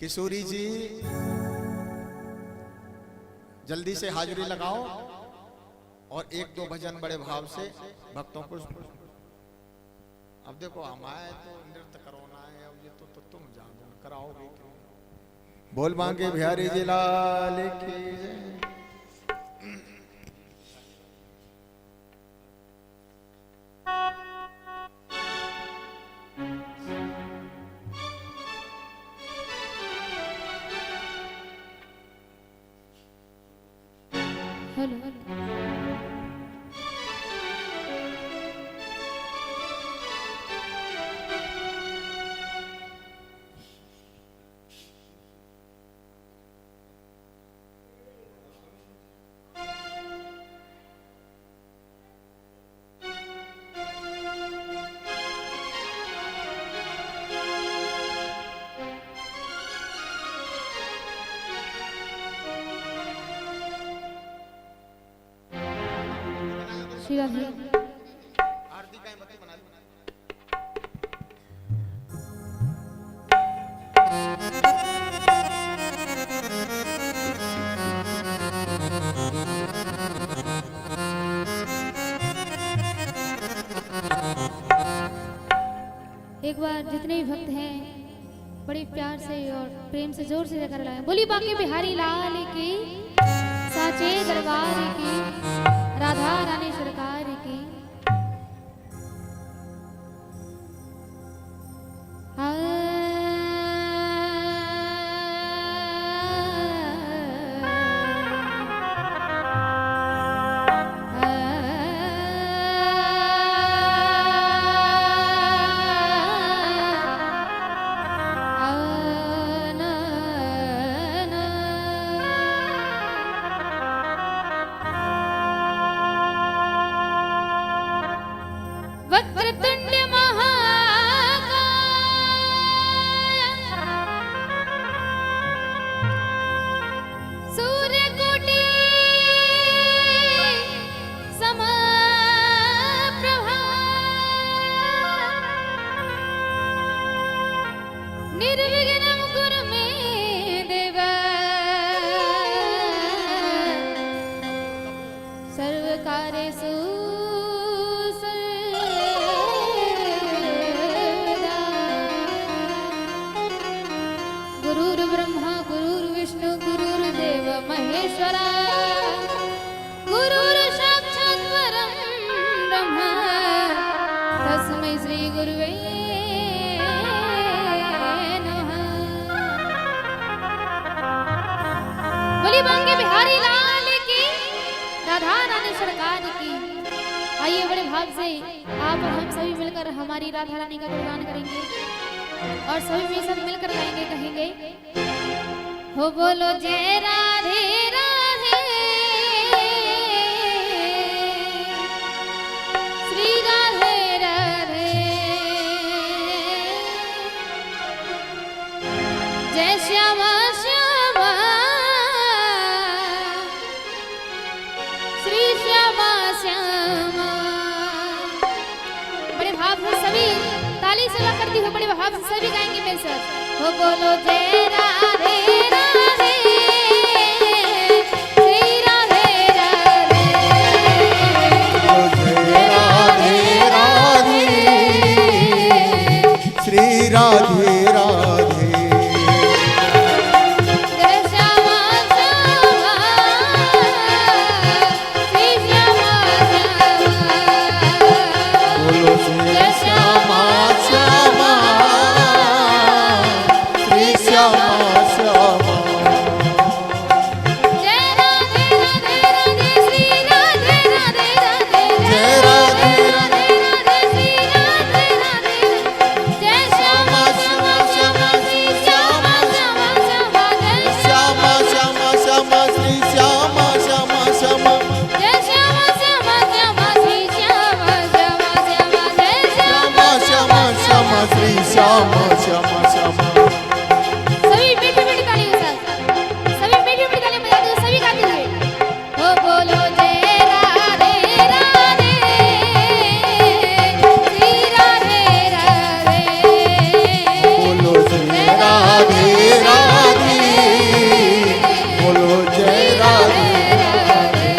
किशोरी जी जल्दी से हाजिरी लगाओ और 1-2 भजन बड़े भाव से भक्तों को। अब देखो हमारे तो नृत्य करवाना है, अब ये तो तुम जानो कराओगे क्यों। बोल मांगे बिहारी जी लाल की जय। हेलो श्री राधे। आरती का बत्ती बना दो। एक बार जितने भी भक्त हैं बड़े प्यार से और प्रेम से जोर से जयकारा लगाएं। बोली बांके बिहारी लाल की, साचे दरबार की, राधा रानी सरकार की। वक्रतुंड महाकाय सूर्यकोटि समप्रभा निर्विघ्नं कुरु मे देव सर्वकार्येषु गुरुर्ब्रह्मा गुरुर्विष्णु गुरुर्देव महेश्वरा गुरुर्साक्षात् परं ब्रह्म तस्मै श्री गुरुवे नमः। बोली बांके बिहारी लाल की, राधा रानी सरकार की। आइए बड़े भाव से आप और हम सभी मिलकर हमारी राधा रानी का गुणगान करेंगे और सभी भी साथ मिलकर गाएंगे, कहेंगे हो बोलो जय राधे राधे श्री राधे राधे जय श्यामा श्यामा श्री श्यामा श्यामा। बड़े भाव से सभी ताली सेवा करती हुई बड़े भाव से सभी गाएंगे मेरे साथ। हो बोलो जय राधे राधे श्री राधे राधे जय राधे राधे श्री राधे राधे जय श्यामा श्यामा श्री श्यामा श्यामा। बोलो जय श्यामा श्यामा श्री श्यामा श्यामा। जय राधे राधे राधे श्री राधे राधे राधे जय राधे राधे राधे श्री राधे राधे जय श्यामा श्यामा श्यामा श्री श्यामा श्यामा श्यामा जय श्यामा श्यामा श्यामा श्री श्यामा श्यामा श्यामा। जय श्यामा श्यामा श्यामा श्री श्यामा श्यामा श्यामा जय श्यामा श्यामा श्यामा श्री श्यामा श्यामा श्यामा। सभी मीठी मीठी ताली के साथ, सभी मीठी मीठी ताली बजाते हुए सभी गाते हुए हो बोलो जय राधे राधे श्री राधे राधे बोलो जय राधे राधे बोलो जय राधे राधे।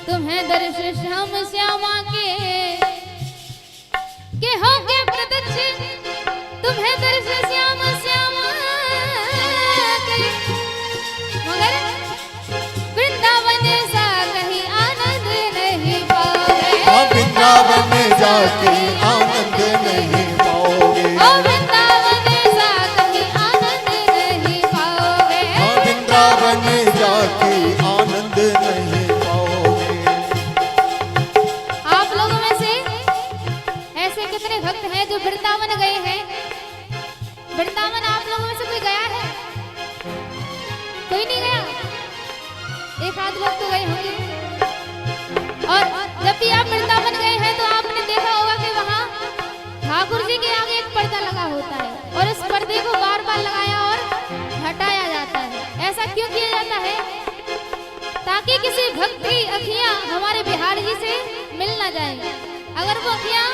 तुम्हें दर्श श्याम श्यामा के होंगे प्रत्यक्ष, तुम्हें दर्श श्याम श्यामा के, मगर वृंदावन सा कहीं आनंद नहीं पाओगे। वृंदावन जाके आनंद नहीं पाओगे। वृंदावन सा कहीं आनंद नहीं पाओगे। वृंदावन जाके आनंद नहीं पाओगे। आप लोगों में से ऐसे कितने भक्त हैं जो वृंदावन गए हैं? वृंदावन आप लोगों में से कोई गया है? कोई नहीं गया? एक आध लोग तो गए होंगे। और जब भी आप वृंदावन गए हैं तो आपने देखा होगा कि वहाँ ठाकुर जी के आगे एक पर्दा लगा होता है और इस पर्दे को बार बार लगाया और हटाया जाता है। ऐसा क्यों किया जाता है? ताकि किसी भक्त की अखियां हमारे बिहारी जी से मिल ना जाए। अगर वो अखियां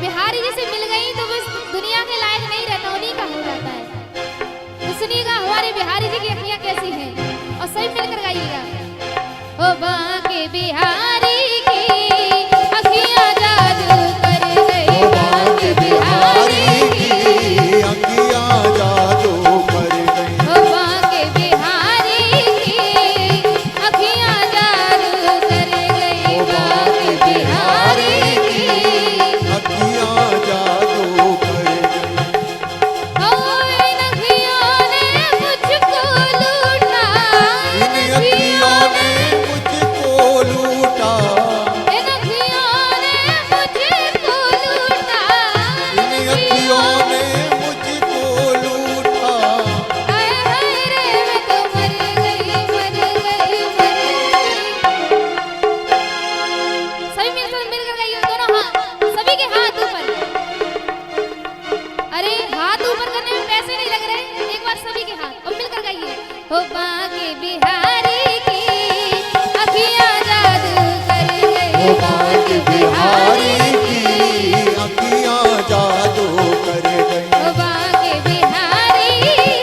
बिहारी जी से मिल गई तो वो इस दुनिया के लायक नहीं रहता, उन्हीं का हो जाता है। तो सुनिएगा हमारे बिहारी जी की अखियां कैसी हैं और सही मिलकर गाइएगा। ओ बांके बिहारी की अखियां जादू कर गई, बांके बिहारी की अखियां जादू कर गई। ओ बांके बिहारी की अखियां जादू कर गई, बांके बिहारी की अखियां जादू कर गई। ओ इन अखियों ने मुझको लूटा, इन अखियों ने मुझको लूटा। इन अखियों ने मुझको लूटा, इन अखियों ने मुझको लूटा। हाय हाय रे मैं तो मर गई, मर गई, मर गई। सभी मिलकर गाइए, दोनों हाथ, सभी के हाथ ऊपर। अरे हाथ ऊपर करने में पैसे नहीं लग रहे, एक बार सभी के हाथ और मिलकर गाइए। हो बांके बिहारी की अखियां जादू कर गई, ओ बांके बिहारी की अखियां जादू कर गई। ओ बांके बिहारी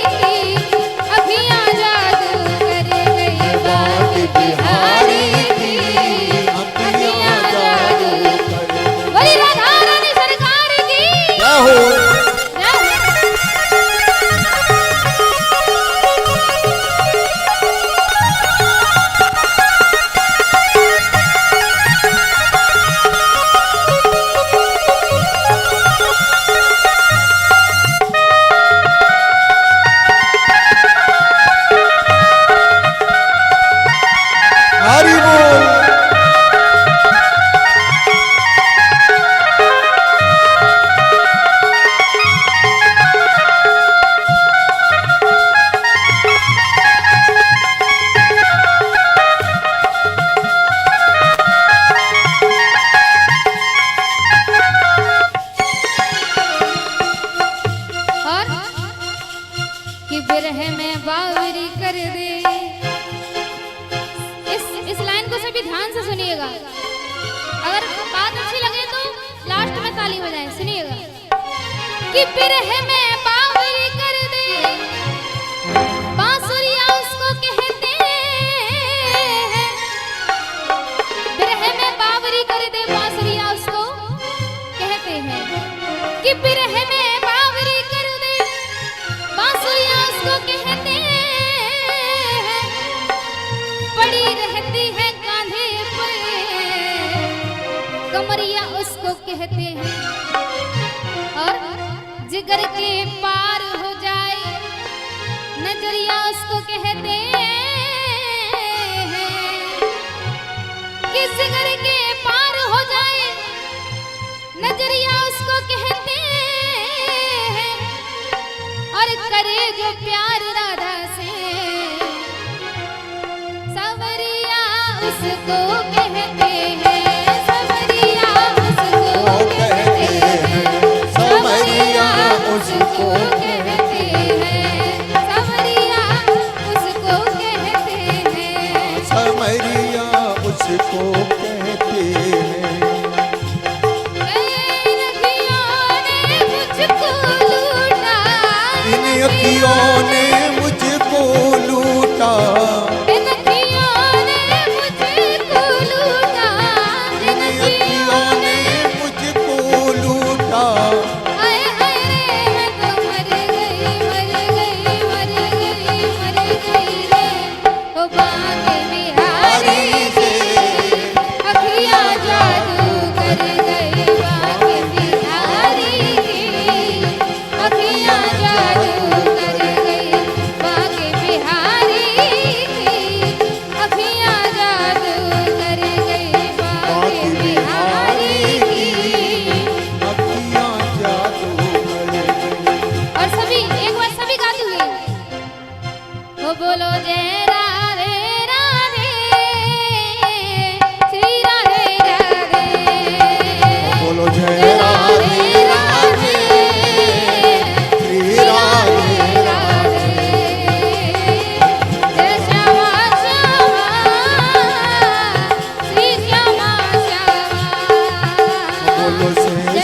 की अखियां जादू कर गई, बांके बिहारी की अखियां जादू। कर गई। बोली राधा रानी सरकार की क्या हो? जय हो। हरि बोल। और कि बिरह में बावरी कर दे। इस लाइन को सभी ध्यान से सुनिएगा, अगर बात अच्छी लगे तो लास्ट में ताली बजाएं। सुनिएगा कि बिरह में बावरी कर दे, बांसुरिया उसको कहते हैं। बिरह में बावरी कर दे, बांसुरिया उसको कहते हैं। कि बिरह में बावरी कर दे, बांसुरिया उसको कहते हैं। पड़ी रहती है कांधे पर, कमरिया उसको कहते हैं। और जिगर के पार हो जाए, नजरिया उसको कहते हैं। कि जिगर के पार हो जाए, नजरिया उसको कहते हैं। और करे जो प्यार राधा से, सवरिया उसको कहते हैं। सवरिया उसको कहते हैं। समरिया उसको कहते हैं। सवरिया उसको कहते हैं। समरिया उसको कहते हैं। इन अखियों ने मुझको लूटा, इन अखियों ने मुझको लूटा। इन अखियों ने मुझको लूटा।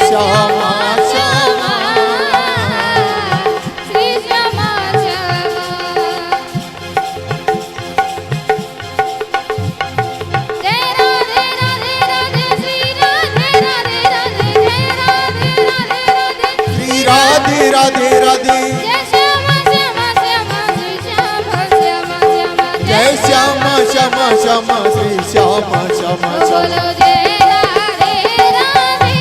श्यामा श्यामा श्री श्यामा श्यामा जय राधे राधे राधे श्री राधे राधे राधे जय राधे राधे राधे श्री राधे राधे राधे जय श्यामा श्यामा श्यामा श्री श्यामा श्यामा श्यामा जय श्यामा श्यामा श्यामा श्री श्यामा श्यामा श्यामा बोलो जय राधे राधे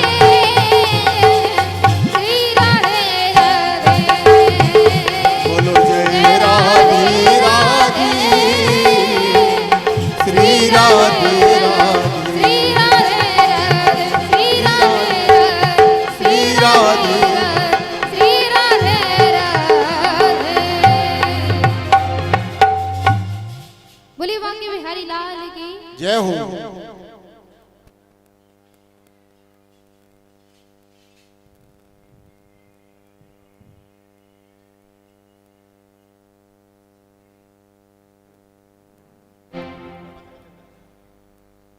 श्री राधे राधे बोलो जय राधे राधे श्री राधे राधे श्री राधे राधे श्री राधे श्री राधे श्री राधे राधे बोली बांके बिहारी लाल की जय हो।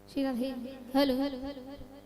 Shri Radhe hello hello hello